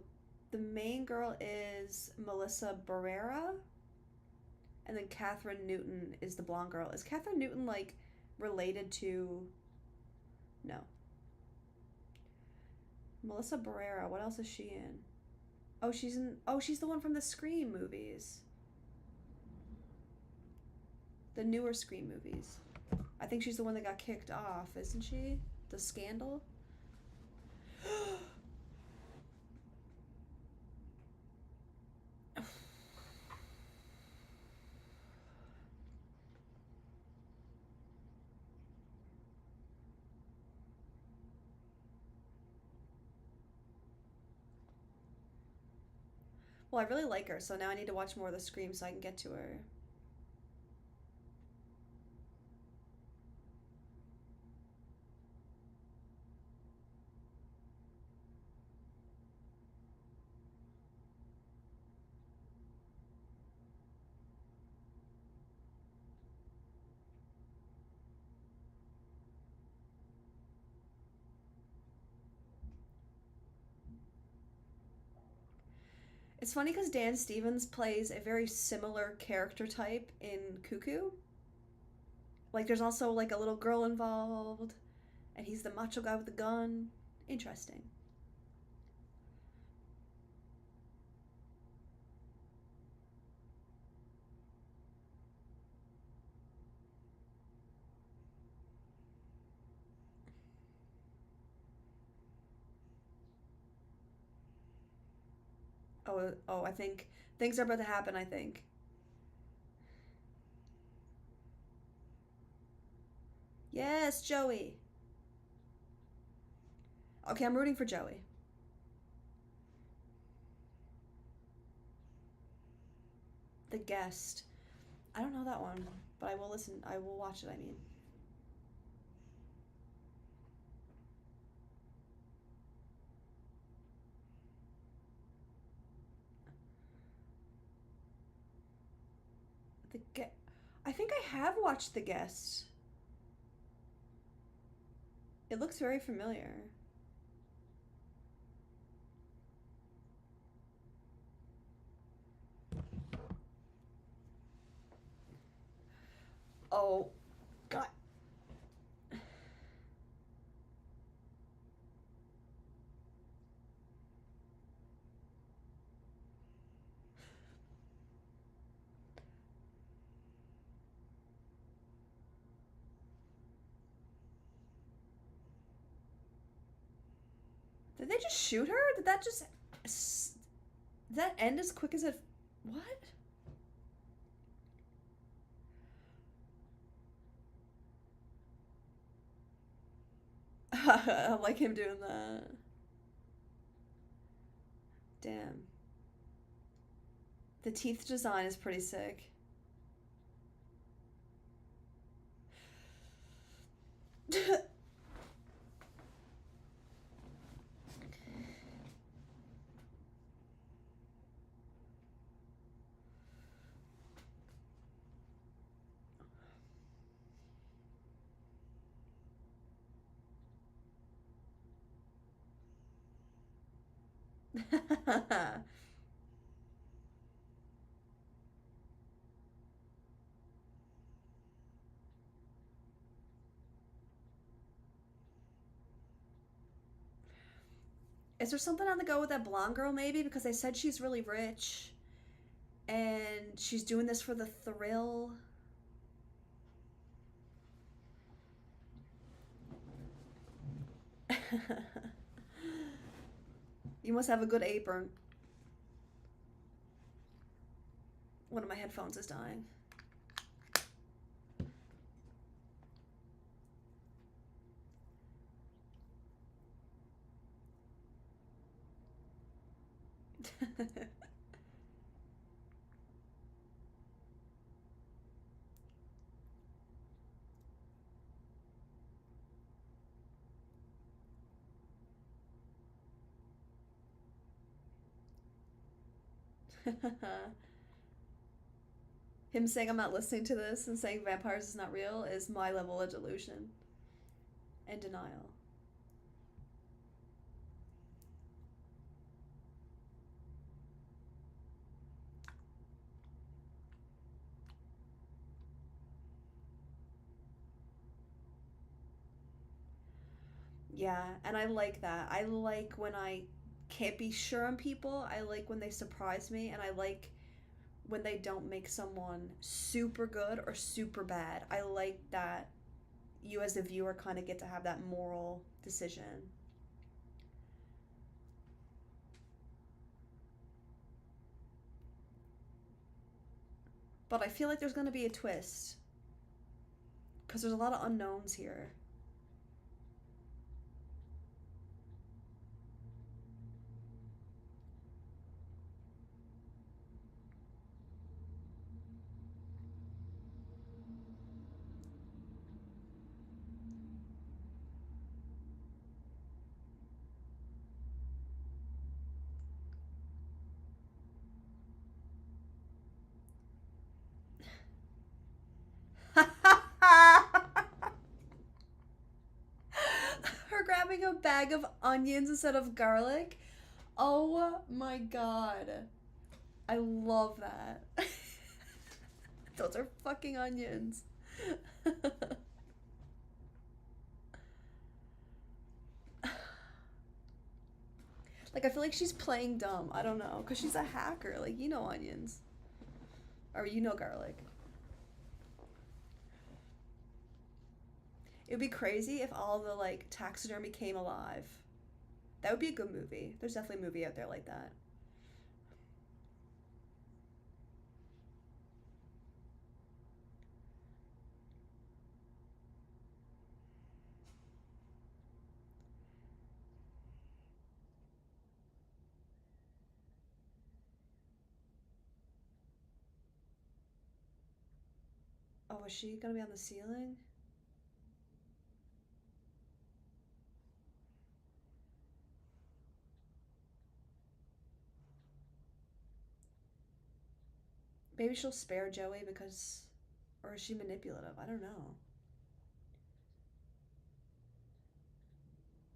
the main girl is Melissa Barrera, and then Catherine Newton is the blonde girl. Is Catherine Newton like related to? No. Melissa Barrera. What else is she in? Oh, she's in. Oh, she's the one from the Scream movies. The newer Scream movies. I think she's the one that got kicked off, isn't she? The scandal. Well, I really like her, so now I need to watch more of the Scream so I can get to her. It's funny because Dan Stevens plays a very similar character type in Cuckoo. Like, there's also like a little girl involved, and he's the macho guy with the gun. Interesting. Oh, I think things are about to happen. I think. Yes, Joey. Okay, I'm rooting for Joey. The Guest. I don't know that one, but I will listen. I will watch it. I mean, the Guest. I think I have watched The Guest. It looks very familiar. Oh, God. Did they just shoot her? Did that just. Did that end as quick as it. What? I like him doing that. Damn. The teeth design is pretty sick. Is there something on the go with that blonde girl, maybe? Because they said she's really rich and she's doing this for the thrill. You must have a good apron. One of my headphones is dying. Him saying I'm not listening to this and saying vampires is not real is my level of delusion and denial. Yeah, and I like that. I like when I can't be sure on people. I like when they surprise me, and I like when they don't make someone super good or super bad. I like that you as a viewer kind of get to have that moral decision. But I feel like there's going to be a twist because there's a lot of unknowns here. Her grabbing a bag of onions instead of garlic. Oh my god. I love that. Those are fucking onions. Like, I feel like she's playing dumb. I don't know. Because she's a hacker. Like, you know onions. Or you know garlic. It would be crazy if all the, like, taxidermy came alive. That would be a good movie. There's definitely a movie out there like that. Oh, is she gonna be on the ceiling? Maybe she'll spare Joey because. Or is she manipulative? I don't know.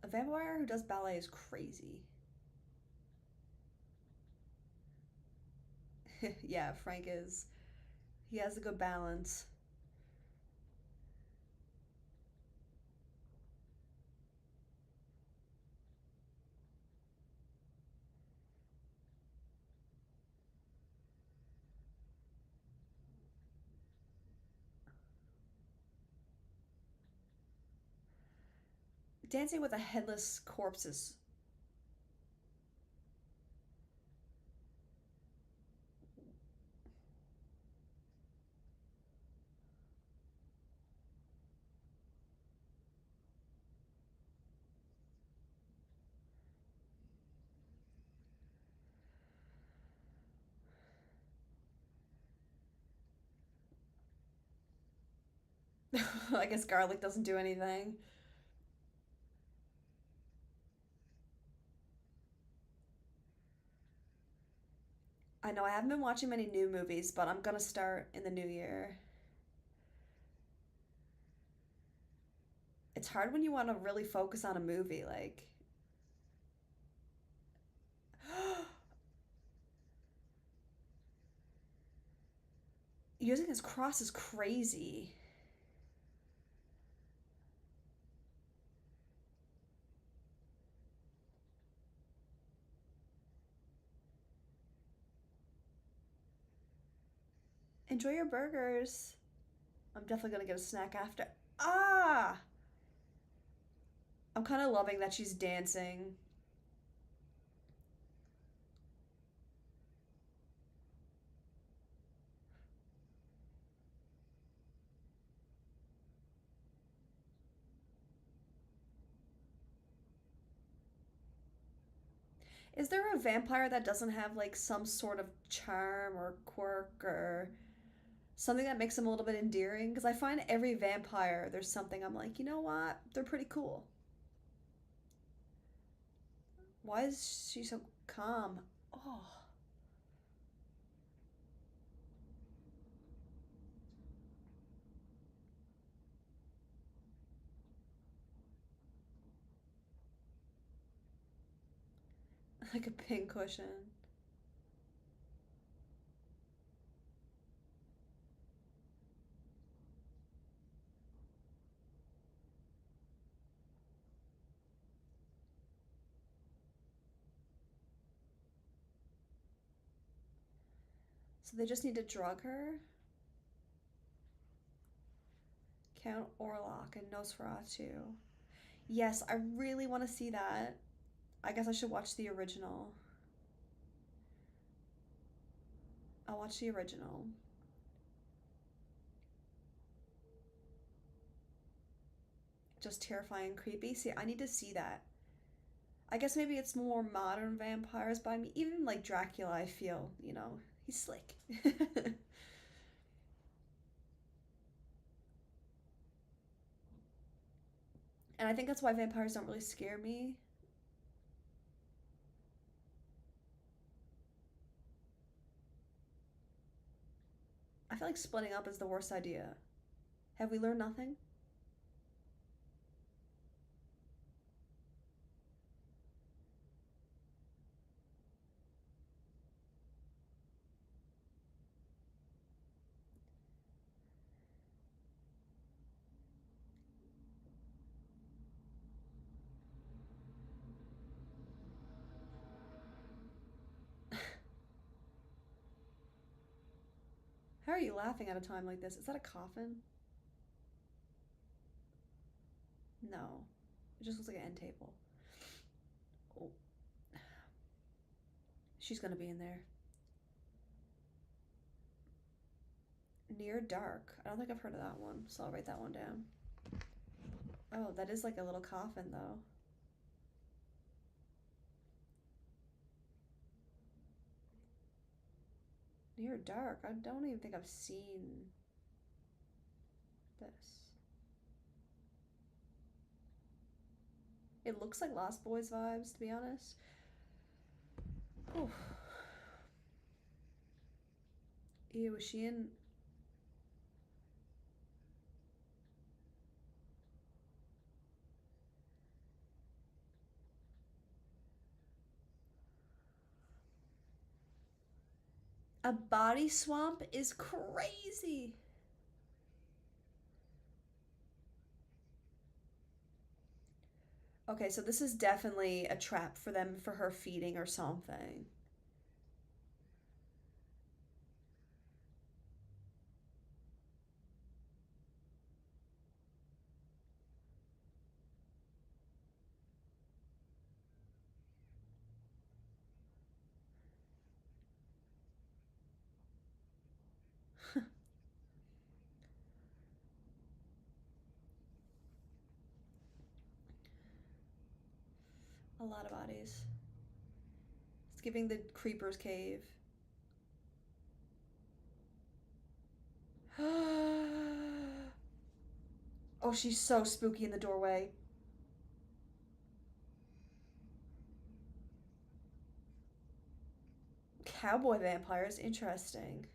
A vampire who does ballet is crazy. Yeah, Frank is. He has a good balance. Dancing with a headless corpse is. I guess garlic doesn't do anything. I know I haven't been watching many new movies, but I'm gonna start in the new year. It's hard when you want to really focus on a movie, like. Using his cross is crazy. Enjoy your burgers. I'm definitely gonna get a snack after. Ah! I'm kind of loving that she's dancing. Is there a vampire that doesn't have like some sort of charm or quirk or something that makes them a little bit endearing? Because I find every vampire, there's something I'm like, you know what? They're pretty cool. Why is she so calm? Oh, like a pincushion. So they just need to drug her? Count Orlok and Nosferatu. Yes, I really want to see that. I guess I should watch the original. I'll watch the original. Just terrifying, creepy. See, I need to see that. I guess maybe it's more modern vampires, but I mean, even like Dracula, I feel, he's slick. And I think that's why vampires don't really scare me. I feel like splitting up is the worst idea. Have we learned nothing? How are you laughing at a time like this? Is that a coffin? No. It just looks like an end table. Oh, she's gonna be in there. Near Dark. I don't think I've heard of that one, so I'll write that one down. Oh, that is like a little coffin, though. Near Dark. I don't even think I've seen. this? It looks like Lost Boys vibes, to be honest. Oof. Ew, was she in? A body swamp is crazy. Okay, so this is definitely a trap for them for her feeding or something. A lot of bodies. It's giving the creeper's cave. Oh, she's so spooky in the doorway. Cowboy vampires, interesting.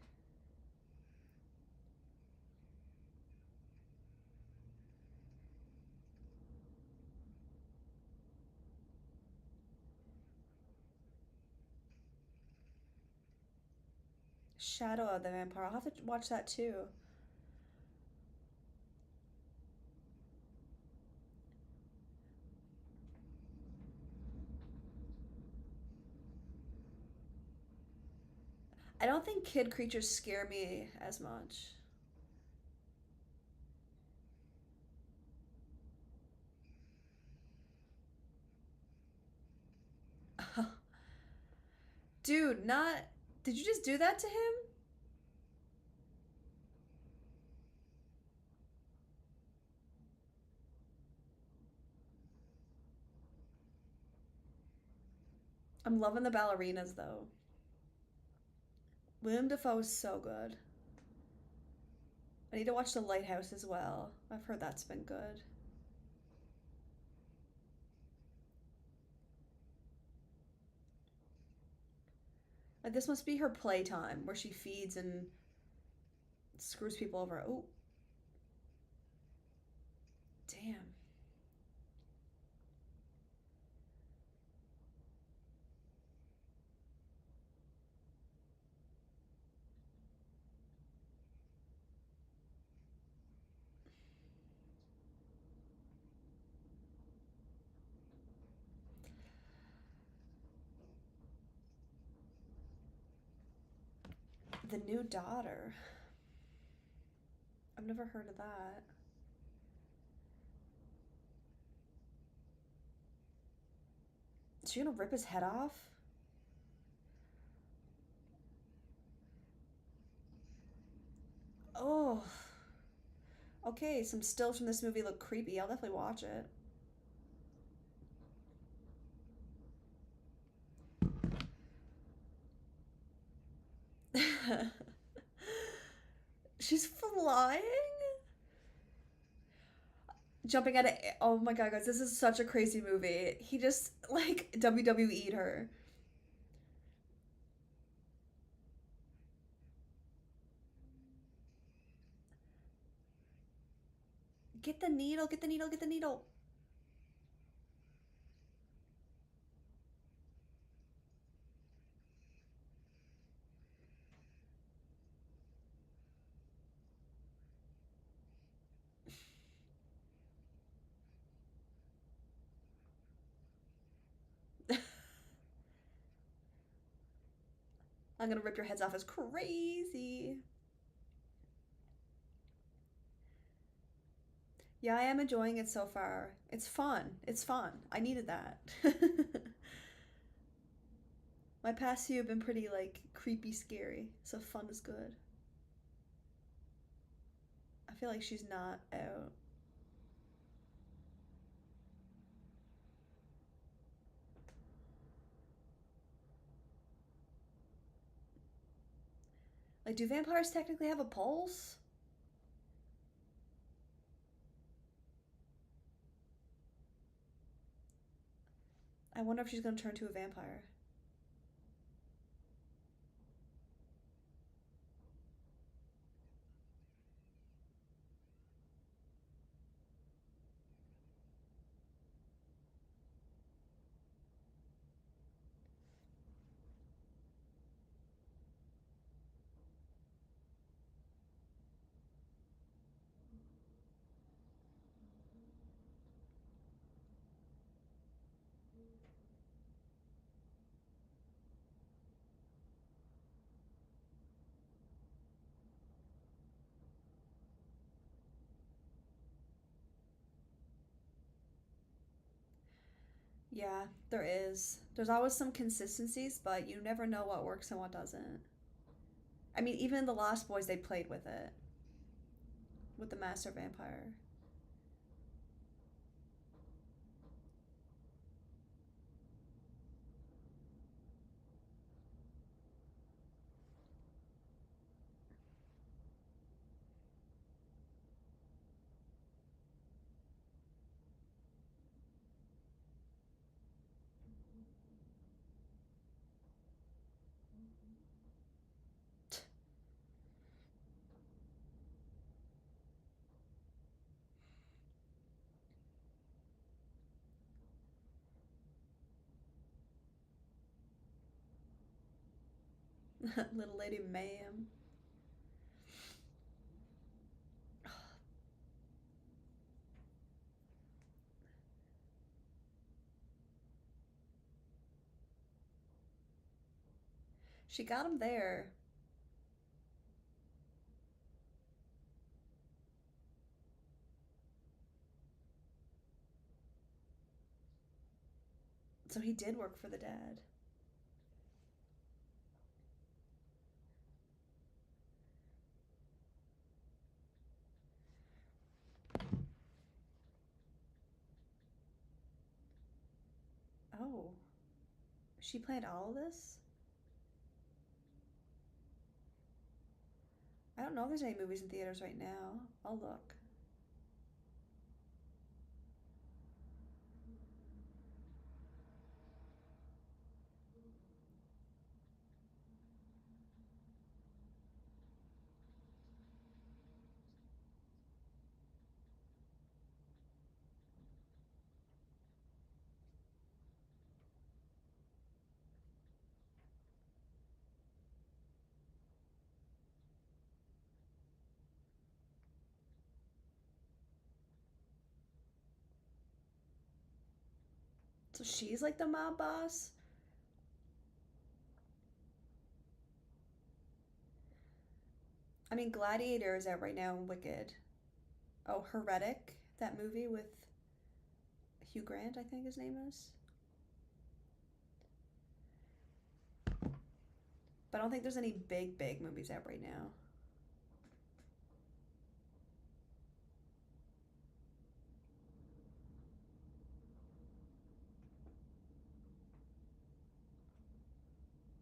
Shadow of the Vampire. I'll have to watch that too. I don't think kid creatures scare me as much. Dude, not. Did you just do that to him? I'm loving the ballerinas though. William Dafoe is so good. I need to watch The Lighthouse as well. I've heard that's been good. Like this must be her playtime where she feeds and screws people over. Oh, damn. The New Daughter. I've never heard of that. Is she gonna rip his head off? Oh. Okay, some stills from this movie look creepy. I'll definitely watch it. She's flying? Jumping at it. Oh my god, guys, this is such a crazy movie. He just, like, WWE'd her. Get the needle, get the needle, get the needle. I'm gonna rip your heads off is crazy. Yeah, I am enjoying it so far. It's fun. It's fun. I needed that. My past few have been pretty, like, creepy, scary. So fun is good. I feel like she's not out. Like, do vampires technically have a pulse? I wonder if she's gonna turn to a vampire. Yeah, there is. There's always some consistencies, but you never know what works and what doesn't. I mean, even in The Lost Boys, they played with it, with the Master Vampire. Little Lady Mayhem. She got him there. So he did work for the dad. Oh, she planned all of this? I don't know if there's any movies in theaters right now. I'll look. So she's like the mob boss? I mean, Gladiator is out right now and Wicked. Oh, Heretic, that movie with Hugh Grant, I think his name is. But I don't think there's any big movies out right now.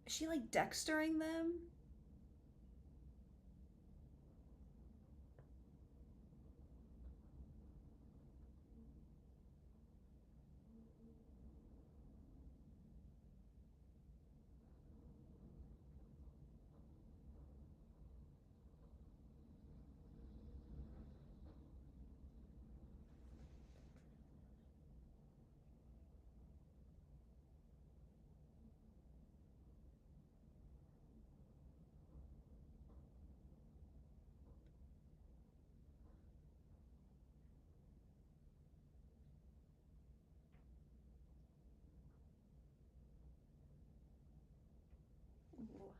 Is she like Dextering them? Ooh.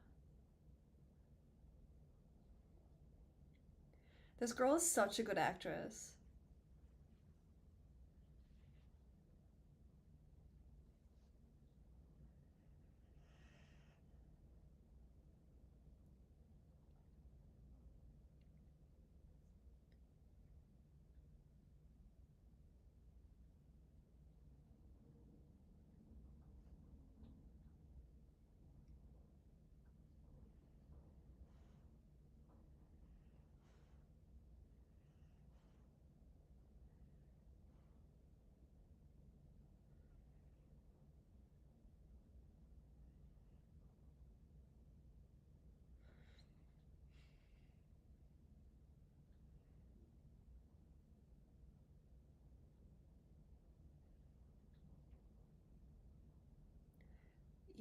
This girl is such a good actress.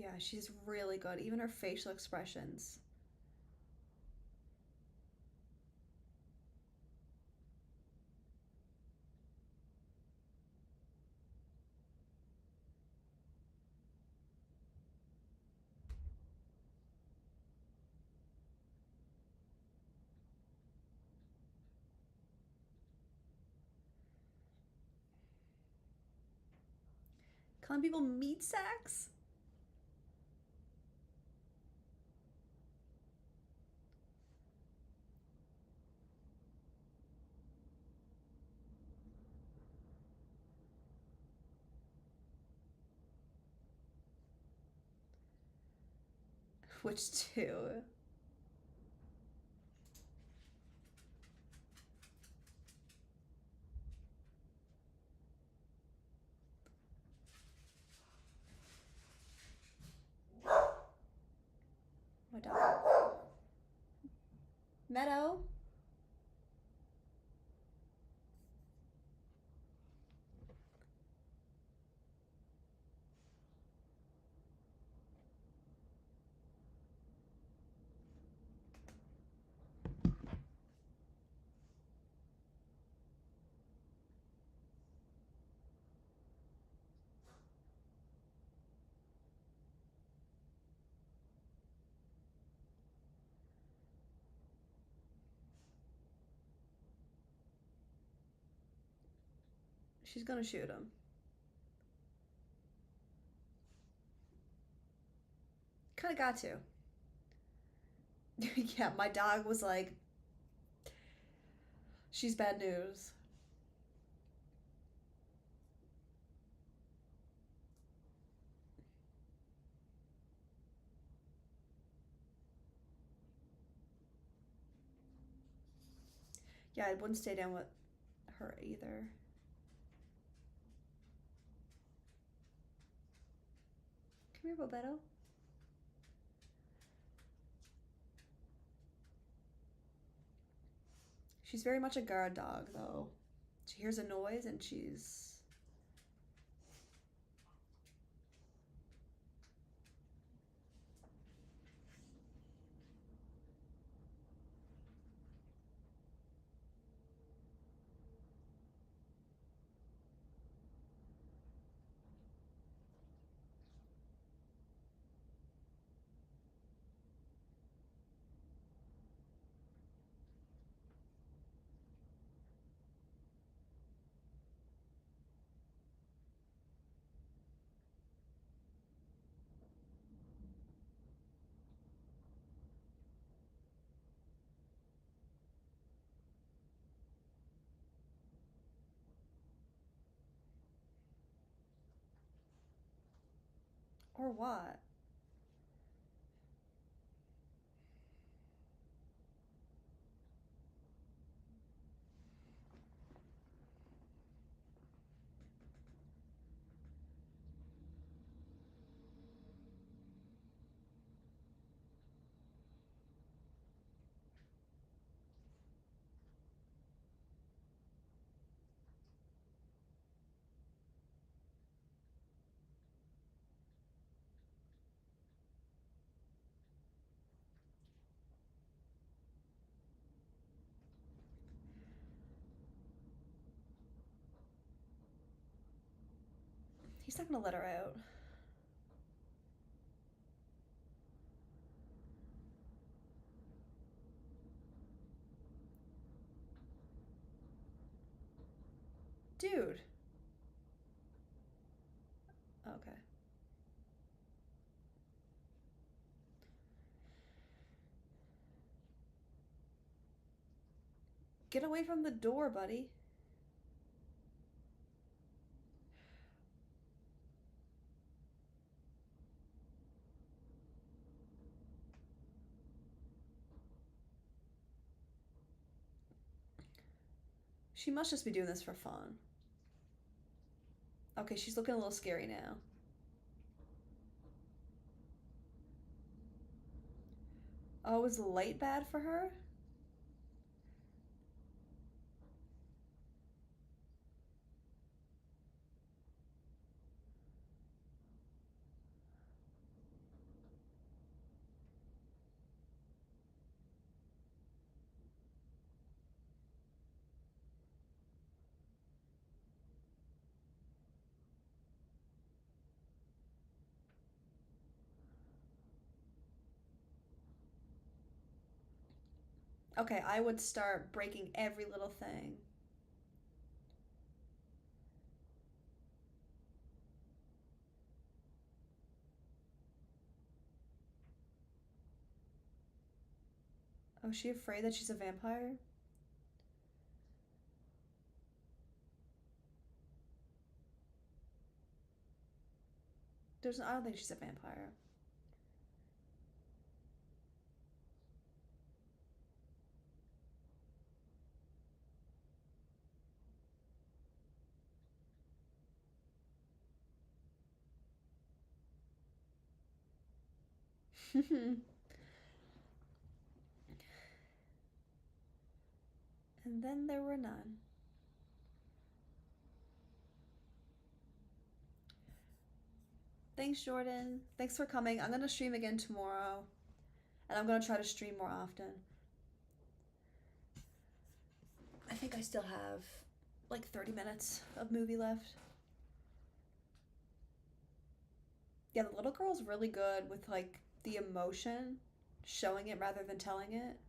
Yeah, she's really good. Even her facial expressions. Calling people meat sacks? Which two? My dog. Meadow? She's gonna shoot him. Kinda got to. Yeah, my dog was like, she's bad news. Yeah, I wouldn't stay down with her either. Come here, Roberto. She's very much a guard dog, though. She hears a noise and she's. Or what? He's not gonna let her out. Dude. Okay. Get away from the door, buddy. She must just be doing this for fun. Okay, she's looking a little scary now. Oh, is the light bad for her? Okay, I would start breaking every little thing. Oh, is she afraid that she's a vampire? I don't think she's a vampire. And then there were none. Thanks, Jordan. Thanks for coming. I'm going to stream again tomorrow, and I'm going to try to stream more often. I think I still have like 30 minutes of movie left. Yeah, the little girl's really good with like the emotion, showing it rather than telling it.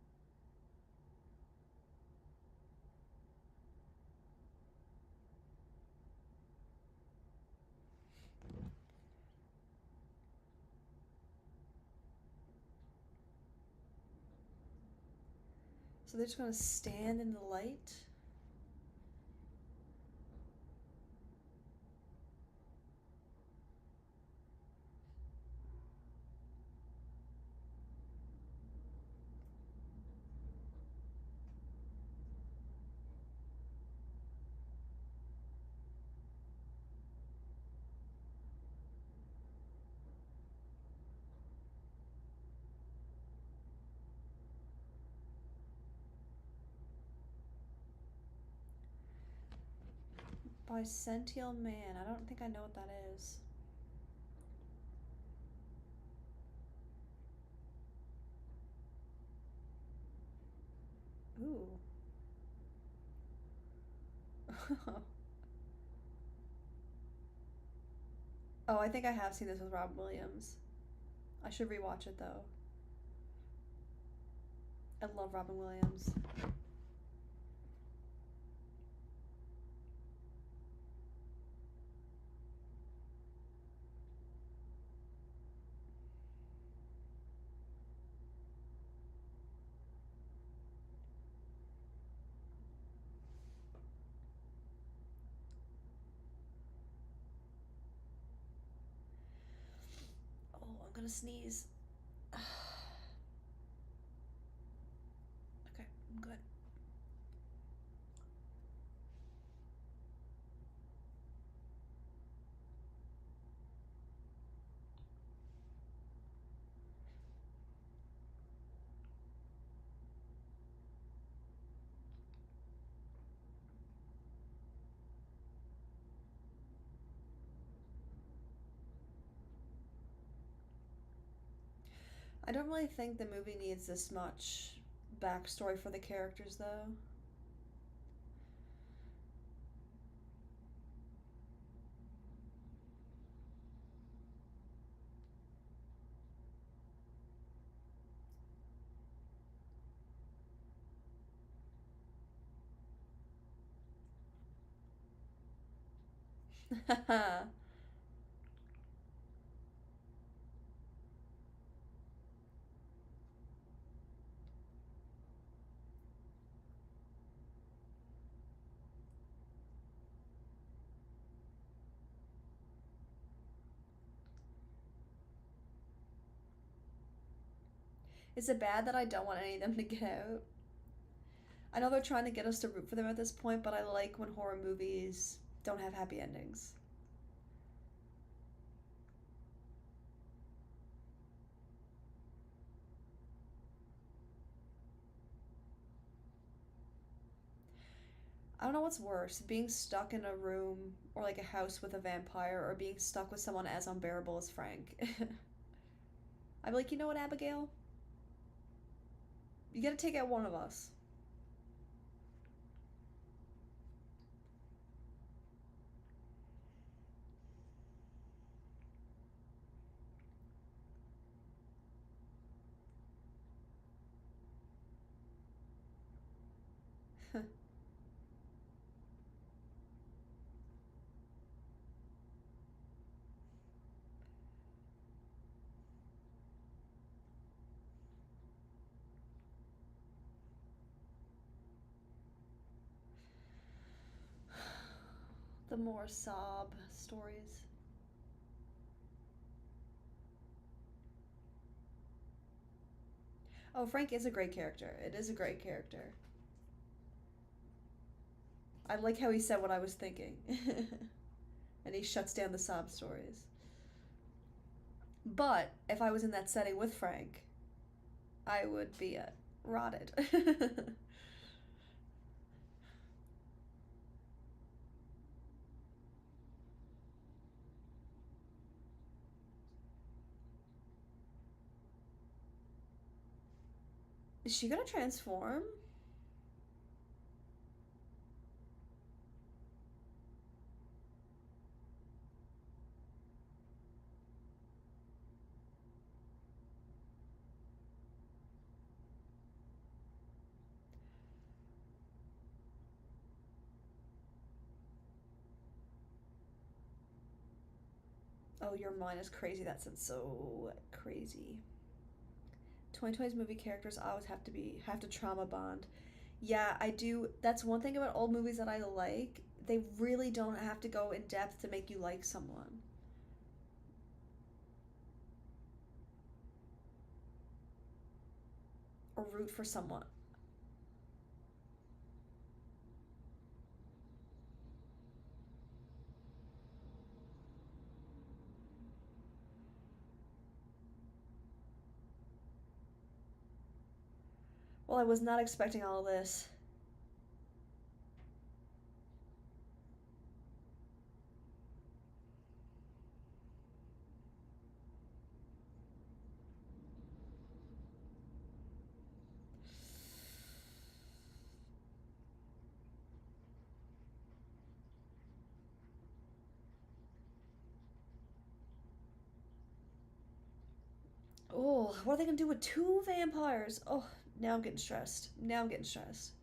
So they're just going to stand in the light. Bicentennial Man. I don't think I know what that is. Ooh. Oh, I think I have seen this with Rob Williams. I should rewatch it though. I love Robin Williams. Oh, I'm gonna sneeze. Okay, I'm good. I don't really think the movie needs this much backstory for the characters though. Is it bad that I don't want any of them to get out? I know they're trying to get us to root for them at this point, but I like when horror movies don't have happy endings. I don't know what's worse, being stuck in a room or like a house with a vampire or being stuck with someone as unbearable as Frank. I'd be like, you know what, Abigail? You gotta take out one of us. The more sob stories. Oh, Frank is a great character. It is a great character. I like how he said what I was thinking. And he shuts down the sob stories. But if I was in that setting with Frank, I would be rotted. Is she gonna transform? Oh, your mind is crazy. That sounds so crazy. 2020's movie characters always have to trauma bond. Yeah, I do. That's one thing about old movies that I like. They really don't have to go in depth to make you like someone or root for someone. Well, I was not expecting all of this. Oh, what are they gonna do with two vampires? Oh, now I'm getting stressed. Now I'm getting stressed.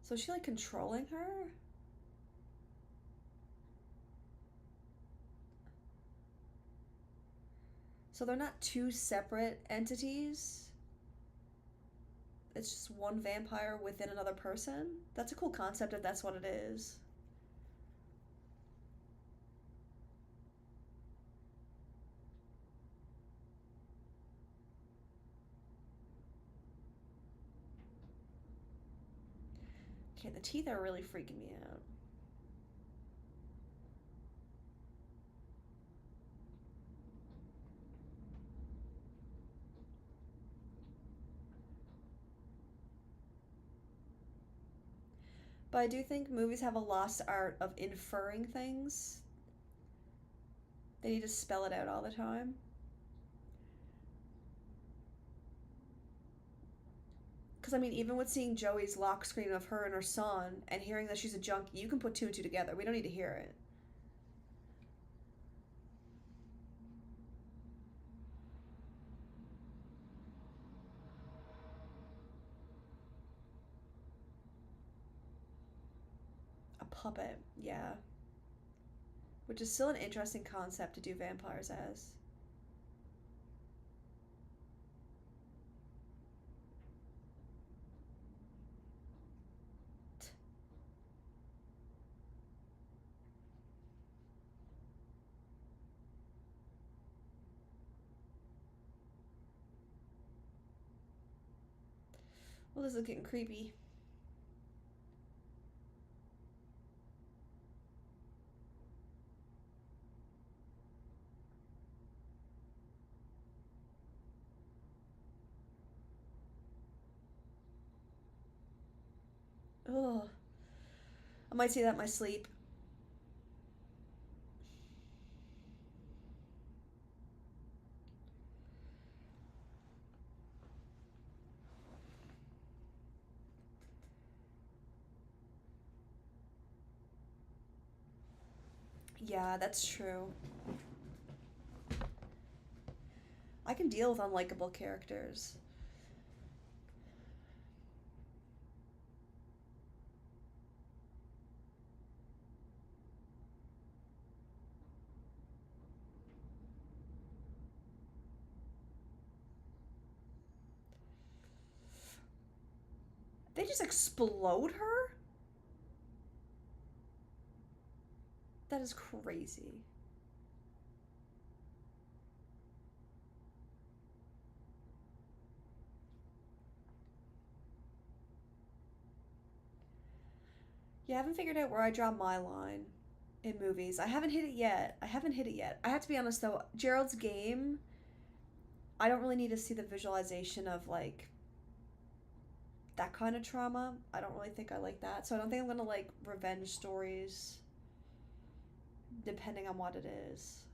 So is she like controlling her? So they're not two separate entities? It's just one vampire within another person? That's a cool concept if that's what it is. Okay, the teeth are really freaking me out. But I do think movies have a lost art of inferring things. They need to spell it out all the time. Because, I mean, even with seeing Joey's lock screen of her and her son and hearing that she's a junkie, you can put two and two together. We don't need to hear it. A puppet, yeah. Which is still an interesting concept to do vampires as. Well, this is getting creepy. Ugh. I might see that in my sleep. Yeah, that's true. I can deal with unlikable characters. They just explode her? That is crazy. Yeah, I haven't figured out where I draw my line in movies. I haven't hit it yet. I haven't hit it yet. I have to be honest though, Gerald's Game, I don't really need to see the visualization of like that kind of trauma. I don't really think I like that. So I don't think I'm gonna like revenge stories depending on what it is.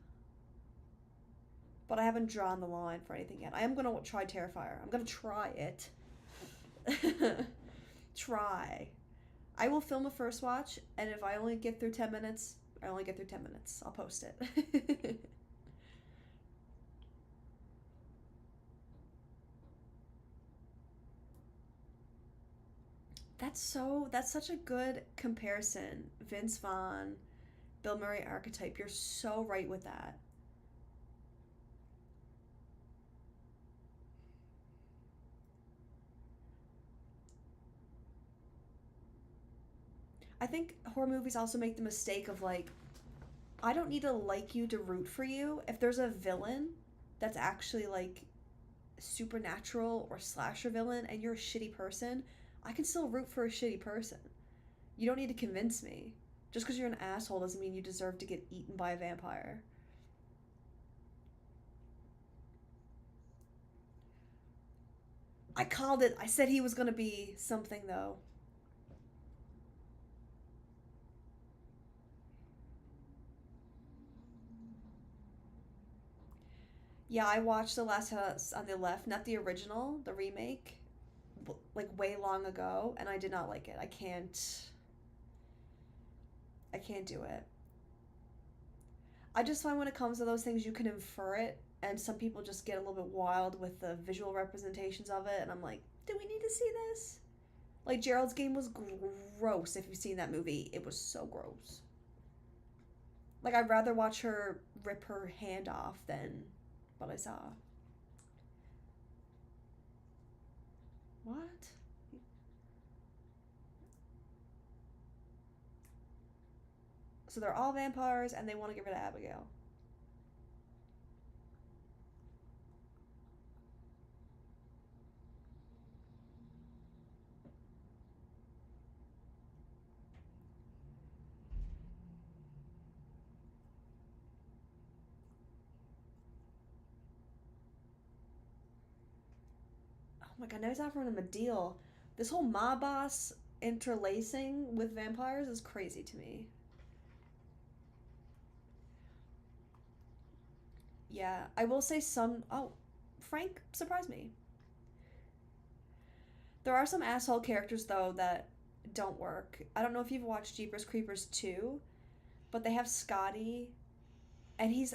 But I haven't drawn the line for anything yet. I am gonna try Terrifier. I'm gonna try it. Try. I will film a first watch, and if I only get through 10 minutes, I only get through 10 minutes. I'll post it. that's such a good comparison. Vince Vaughn, Bill Murray archetype. You're so right with that. I think horror movies also make the mistake of like, I don't need to like you to root for you. If there's a villain that's actually like supernatural or slasher villain and you're a shitty person, I can still root for a shitty person. You don't need to convince me. Just because you're an asshole doesn't mean you deserve to get eaten by a vampire. I called it. I said he was going to be something, though. Yeah, I watched The Last House on the Left, not the original, the remake, like way long ago, and I did not like it. I can't do it. I just find when it comes to those things, you can infer it, and some people just get a little bit wild with the visual representations of it, and I'm like, do we need to see this? Like Gerald's Game was gross. If you've seen that movie, it was so gross. Like I'd rather watch her rip her hand off than what I saw. What? So they're all vampires, and they want to get rid of Abigail. Oh my god! Now he's offering him a deal. This whole mob boss interlacing with vampires is crazy to me. Yeah, I will say some. Oh, Frank surprised me. There are some asshole characters though that don't work. I don't know if you've watched Jeepers Creepers 2, but they have Scotty, and he's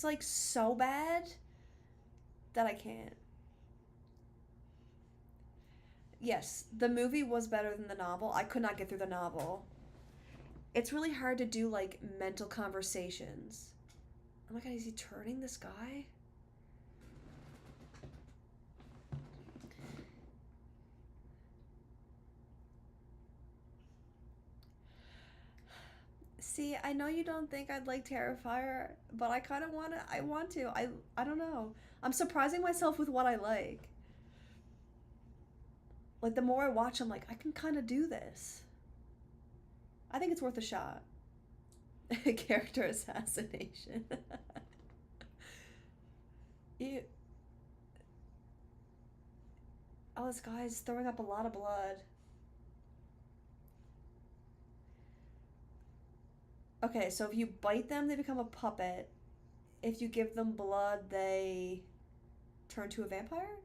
like so bad that I can't. Yes, the movie was better than the novel. I could not get through the novel. It's really hard to do like mental conversations. Oh my god, is he turning this guy? See, I know you don't think I'd like Terrifier, but I kind of want to. I want to. I don't know. I'm surprising myself with what I like. Like the more I watch, I'm like, I can kind of do this. I think it's worth a shot. Character assassination. You, oh, this guy's throwing up a lot of blood. Okay, so if you bite them, they become a puppet. If you give them blood, they turn to a vampire?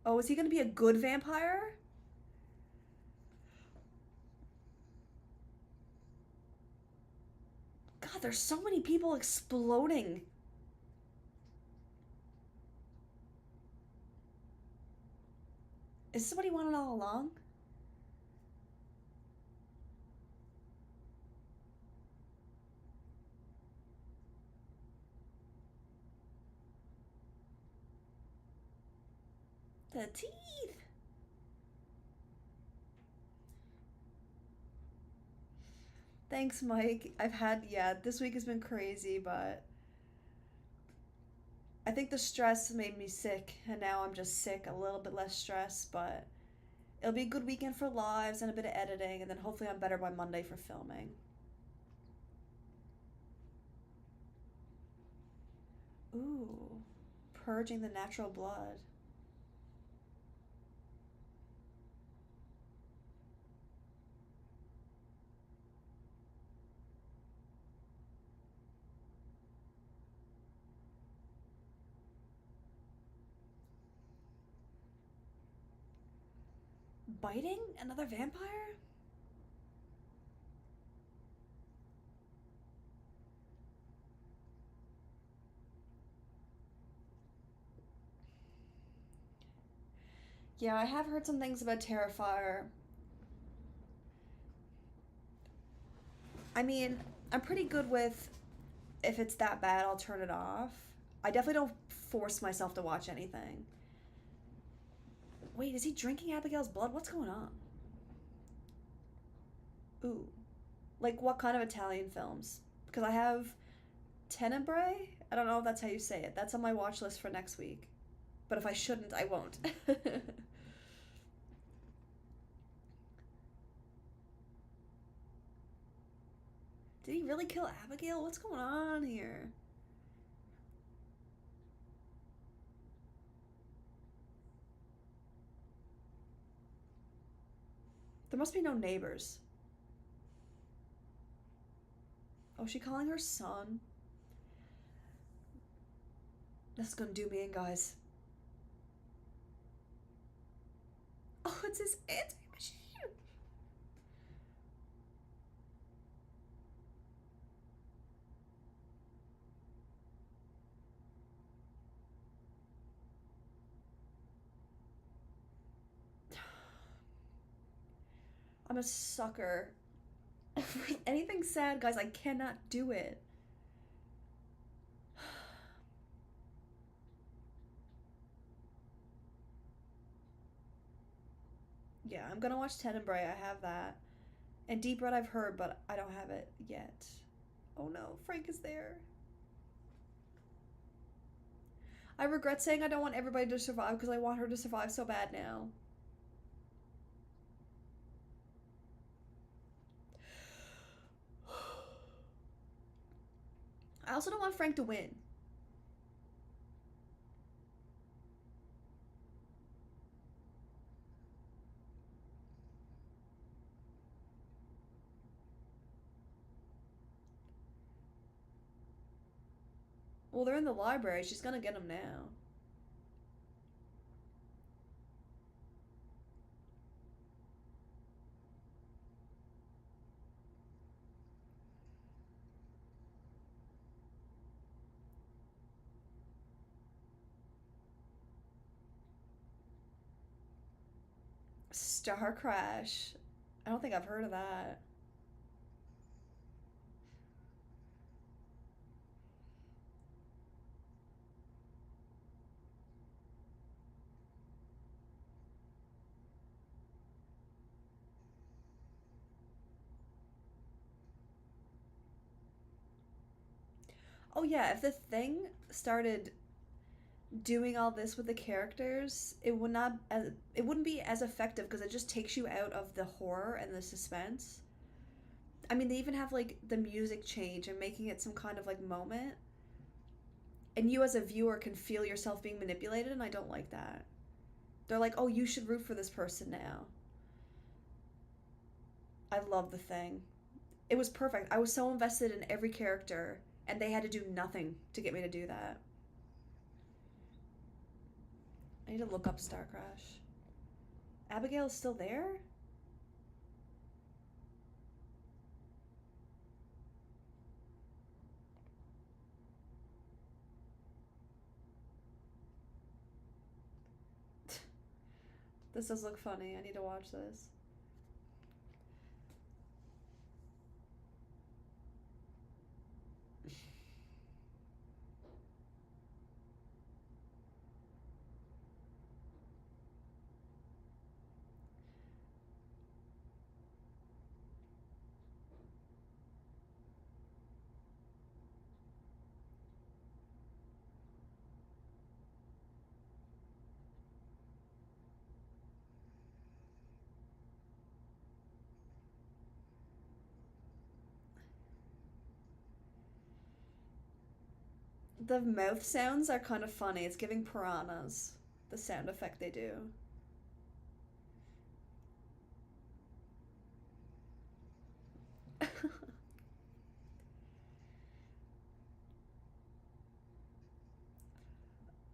Oh, is he gonna be a good vampire? God, there's so many people exploding. Is this what he wanted all along? The teeth! Thanks, Mike. Yeah, this week has been crazy, but I think the stress made me sick, and now I'm just sick, a little bit less stress, but it'll be a good weekend for lives and a bit of editing, and then hopefully I'm better by Monday for filming. Ooh, purging the natural blood. Biting another vampire? Yeah, I have heard some things about Terrifier. I mean, I'm pretty good with if it's that bad, I'll turn it off. I definitely don't force myself to watch anything. Wait, is he drinking Abigail's blood? What's going on? Ooh. Like, what kind of Italian films? Because I have Tenebrae? I don't know if that's how you say it. That's on my watch list for next week. But if I shouldn't, I won't. Did he really kill Abigail? What's going on here? There must be no neighbors. Oh, is she calling her son? This is gonna do me in, guys. Oh, it's his anti-machine. I'm a sucker. Anything sad, guys, I cannot do it. Yeah, I'm gonna watch Tenebrae. I have that. And Deep Red I've heard, but I don't have it yet. Oh no, Frank is there. I regret saying I don't want everybody to survive because I want her to survive so bad now. I also don't want Frank to win. Well, they're in the library. She's gonna get him now. Star Crash. I don't think I've heard of that. Oh yeah, if the thing started doing all this with the characters, it wouldn't be as effective because it just takes you out of the horror and the suspense. I mean, they even have like the music change and making it some kind of like moment, and you as a viewer can feel yourself being manipulated, and I don't like that. They're like, "Oh, you should root for this person now." I love the thing. It was perfect. I was so invested in every character, and they had to do nothing to get me to do that. I need to look up Star Crash. Abigail is still there? This does look funny. I need to watch this. The mouth sounds are kind of funny. It's giving piranhas, the sound effect they do.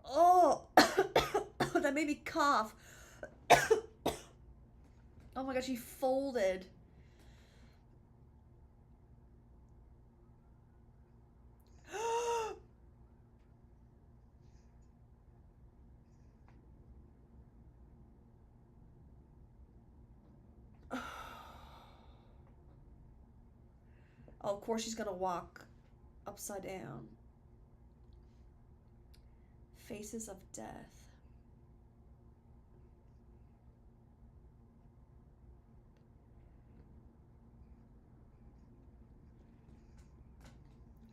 Oh, that made me cough. Oh my gosh, she folded. Oh, of course she's gonna walk upside down. Faces of death.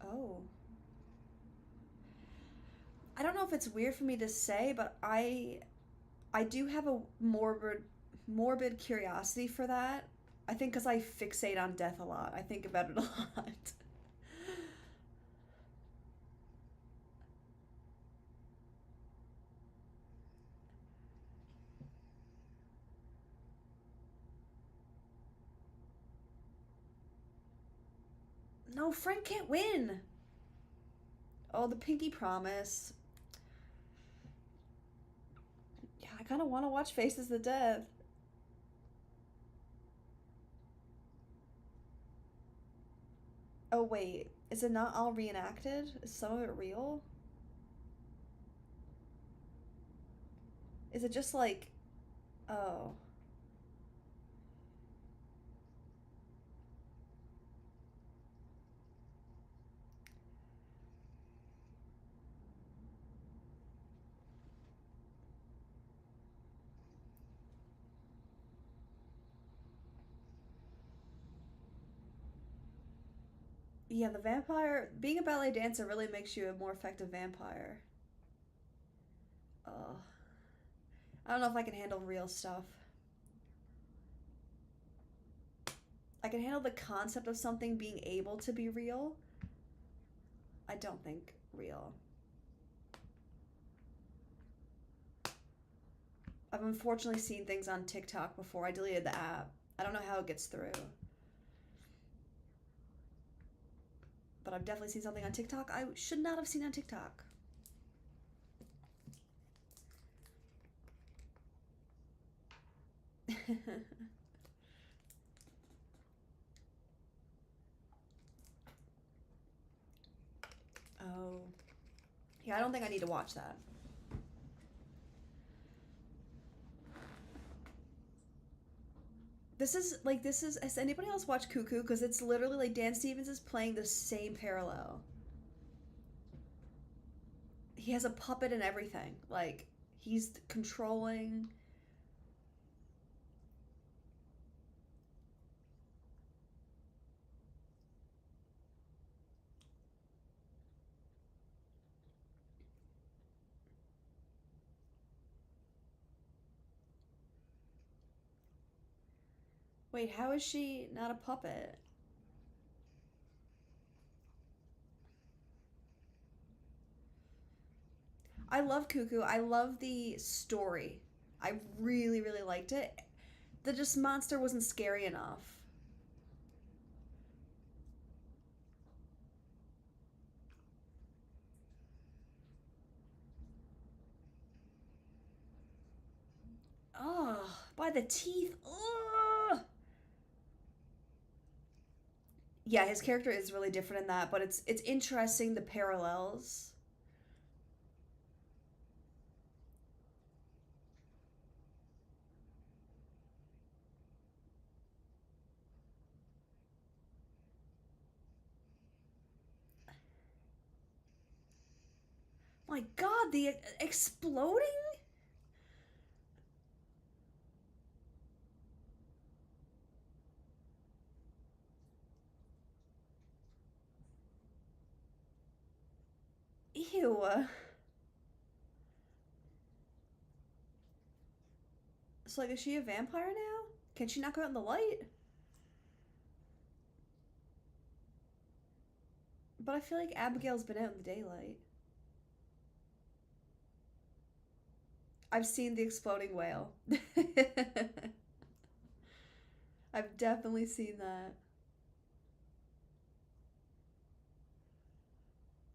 Oh. I don't know if it's weird for me to say, but I do have a morbid curiosity for that. I think because I fixate on death a lot. I think about it a lot. No, Frank can't win. Oh, the pinky promise. Yeah, I kind of want to watch Faces of Death. Oh, wait. Is it not all reenacted? Is some of it real? Is it just like. Oh. Yeah, the vampire. Being a ballet dancer really makes you a more effective vampire. Oh. I don't know if I can handle real stuff. I can handle the concept of something being able to be real. I don't think real. I've unfortunately seen things on TikTok before. I deleted the app. I don't know how it gets through. But I've definitely seen something on TikTok I should not have seen on TikTok. Oh. Yeah, I don't think I need to watch that. This is has anybody else watched Cuckoo? Because it's literally like Dan Stevens is playing the same parallel. He has a puppet and everything. Like he's controlling. Wait, how is she not a puppet? I love Cuckoo. I love the story. I really, really liked it. The just monster wasn't scary enough. Oh, by the teeth. Oh. Yeah, his character is really different in that, but it's interesting the parallels. My God, the exploding? Ew. So, like, is she a vampire now? Can she not go out in the light? But I feel like Abigail's been out in the daylight. I've seen the exploding whale. I've definitely seen that.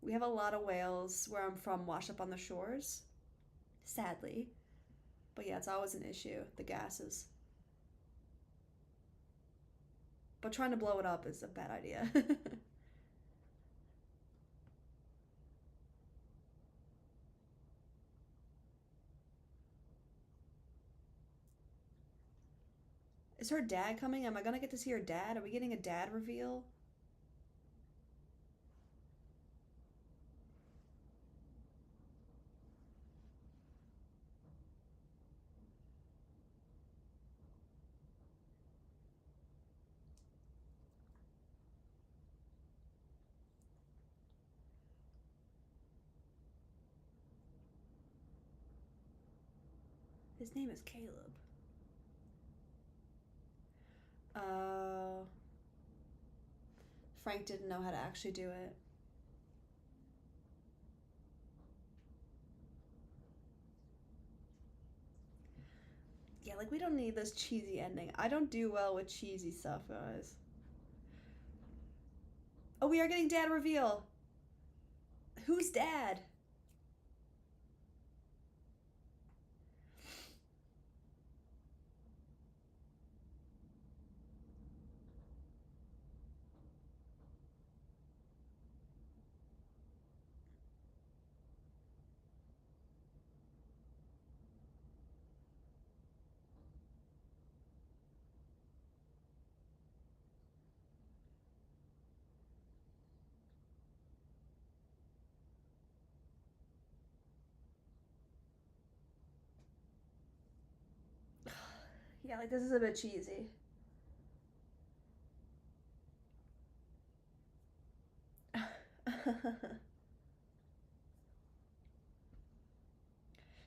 We have a lot of whales where I'm from wash up on the shores, sadly. But yeah, it's always an issue, the gases. But trying to blow it up is a bad idea. Is her dad coming? Am I gonna get to see her dad? Are we getting a dad reveal? His name is Caleb. Uh, Frank didn't know how to actually do it. Yeah, like we don't need this cheesy ending. I don't do well with cheesy stuff, guys. Oh, we are getting dad reveal. Who's dad? Yeah, like this is a bit cheesy.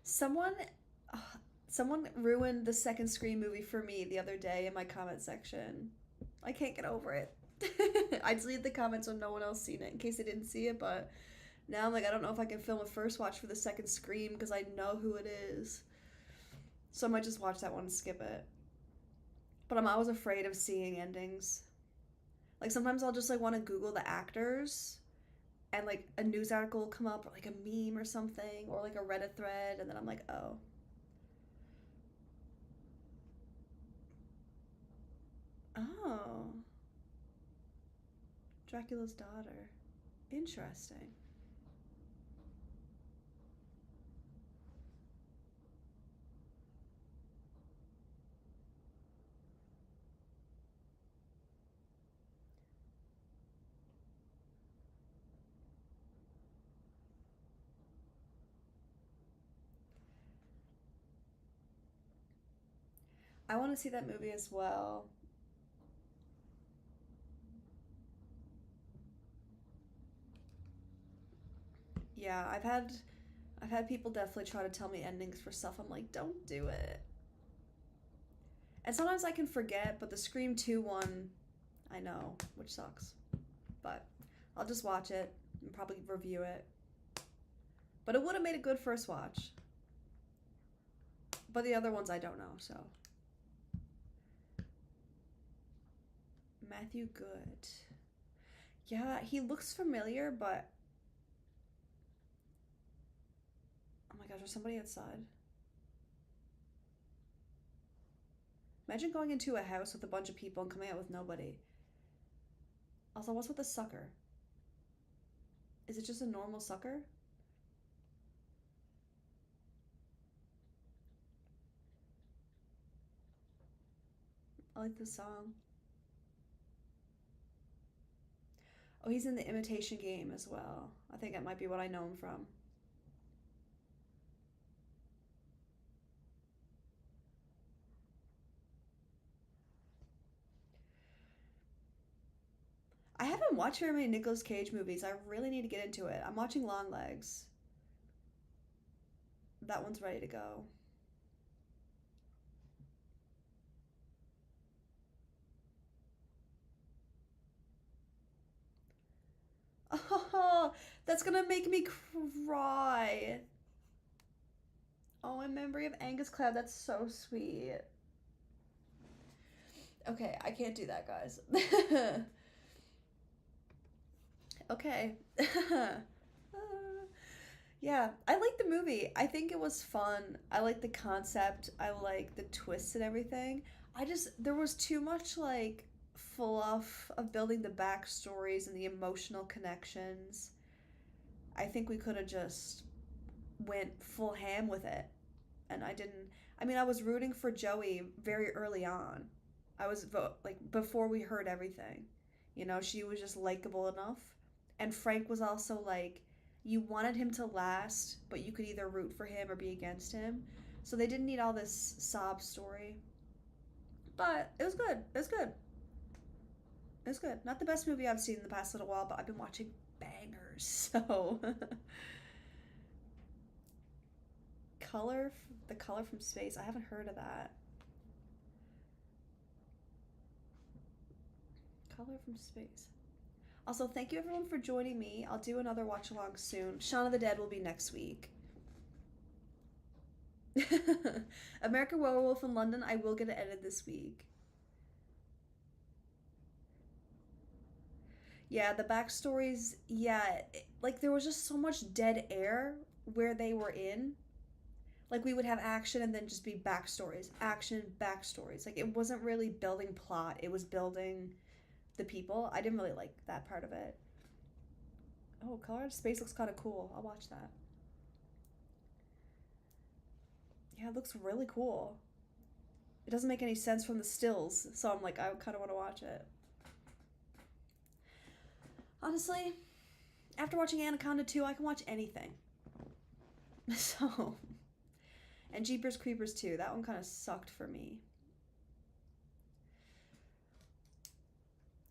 someone, uh, someone ruined the second Scream movie for me the other day in my comment section. I can't get over it. I deleted the comments so no one else seen it in case they didn't see it, but now I'm like, I don't know if I can film a first watch for the second Scream because I know who it is. So I might just watch that one and skip it. But I'm always afraid of seeing endings. Like sometimes I'll just like want to Google the actors and like a news article will come up or like a meme or something or like a Reddit thread and then I'm like, oh. Oh. Dracula's daughter. Interesting. I want to see that movie as well. Yeah, I've had people definitely try to tell me endings for stuff. I'm like, don't do it. And sometimes I can forget, but the Scream 2 one, I know, which sucks. But I'll just watch it and probably review it. But it would have made a good first watch. But the other ones I don't know, so. Matthew Good. Yeah, he looks familiar, but oh my gosh, there's somebody outside. Imagine going into a house with a bunch of people and coming out with nobody. Also, what's with the sucker? Is it just a normal sucker? I like the song. Oh, he's in the Imitation Game as well. I think that might be what I know him from. I haven't watched very many Nicolas Cage movies. I really need to get into it. I'm watching Long Legs. That one's ready to go. Oh, that's gonna make me cry. Oh, in memory of Angus Cloud, that's so sweet. Okay, I can't do that, guys. Okay. Yeah, I like the movie. I think it was fun. I like the concept. I like the twists and everything. There was too much like fluff of building the backstories and the emotional connections. I think we could have just went full ham with it. And I didn't. I mean, I was rooting for Joey very early on. Like before we heard everything. She was just likable enough. And Frank was also like you wanted him to last, but you could either root for him or be against him. So they didn't need all this sob story. But it was good. It was good. It was good. Not the best movie I've seen in the past little while, but I've been watching bangers. So color the color from space. I haven't heard of that. Color from space. Also, thank you everyone for joining me. I'll do another watch along soon. Shaun of the Dead will be next week. American Werewolf in London, I will get it edited this week. Yeah, the backstories, yeah, like there was just so much dead air where they were in. Like we would have action and then just be backstories, action, backstories. Like it wasn't really building plot, it was building the people. I didn't really like that part of it. Oh, Colorado Space looks kind of cool. I'll watch that. Yeah, it looks really cool. It doesn't make any sense from the stills, so I'm like, I kind of want to watch it. Honestly, after watching Anaconda 2, I can watch anything. So, and Jeepers Creepers 2, that one kind of sucked for me.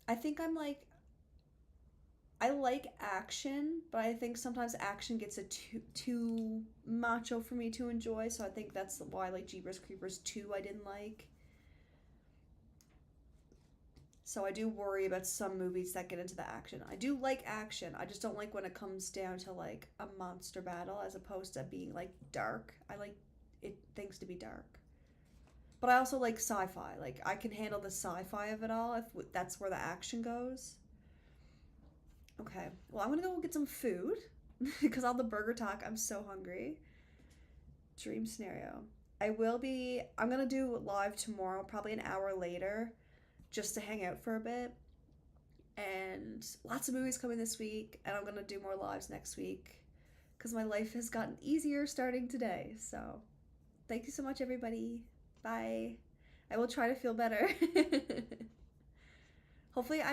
I think I'm like, I like action, but I think sometimes action gets too macho for me to enjoy. So I think that's why like Jeepers Creepers 2 I didn't like. So I do worry about some movies that get into the action. I do like action. I just don't like when it comes down to like a monster battle as opposed to being like dark. I like it things to be dark. But I also like sci-fi. Like I can handle the sci-fi of it all if that's where the action goes. Okay. Well, I'm gonna go get some food because all the burger talk. I'm so hungry. Dream scenario. I'm gonna do live tomorrow, probably an hour later, just to hang out for a bit. And lots of movies coming this week, and I'm gonna do more lives next week because my life has gotten easier starting today. So, thank you so much, everybody. Bye. I will try to feel better. Hopefully, I'm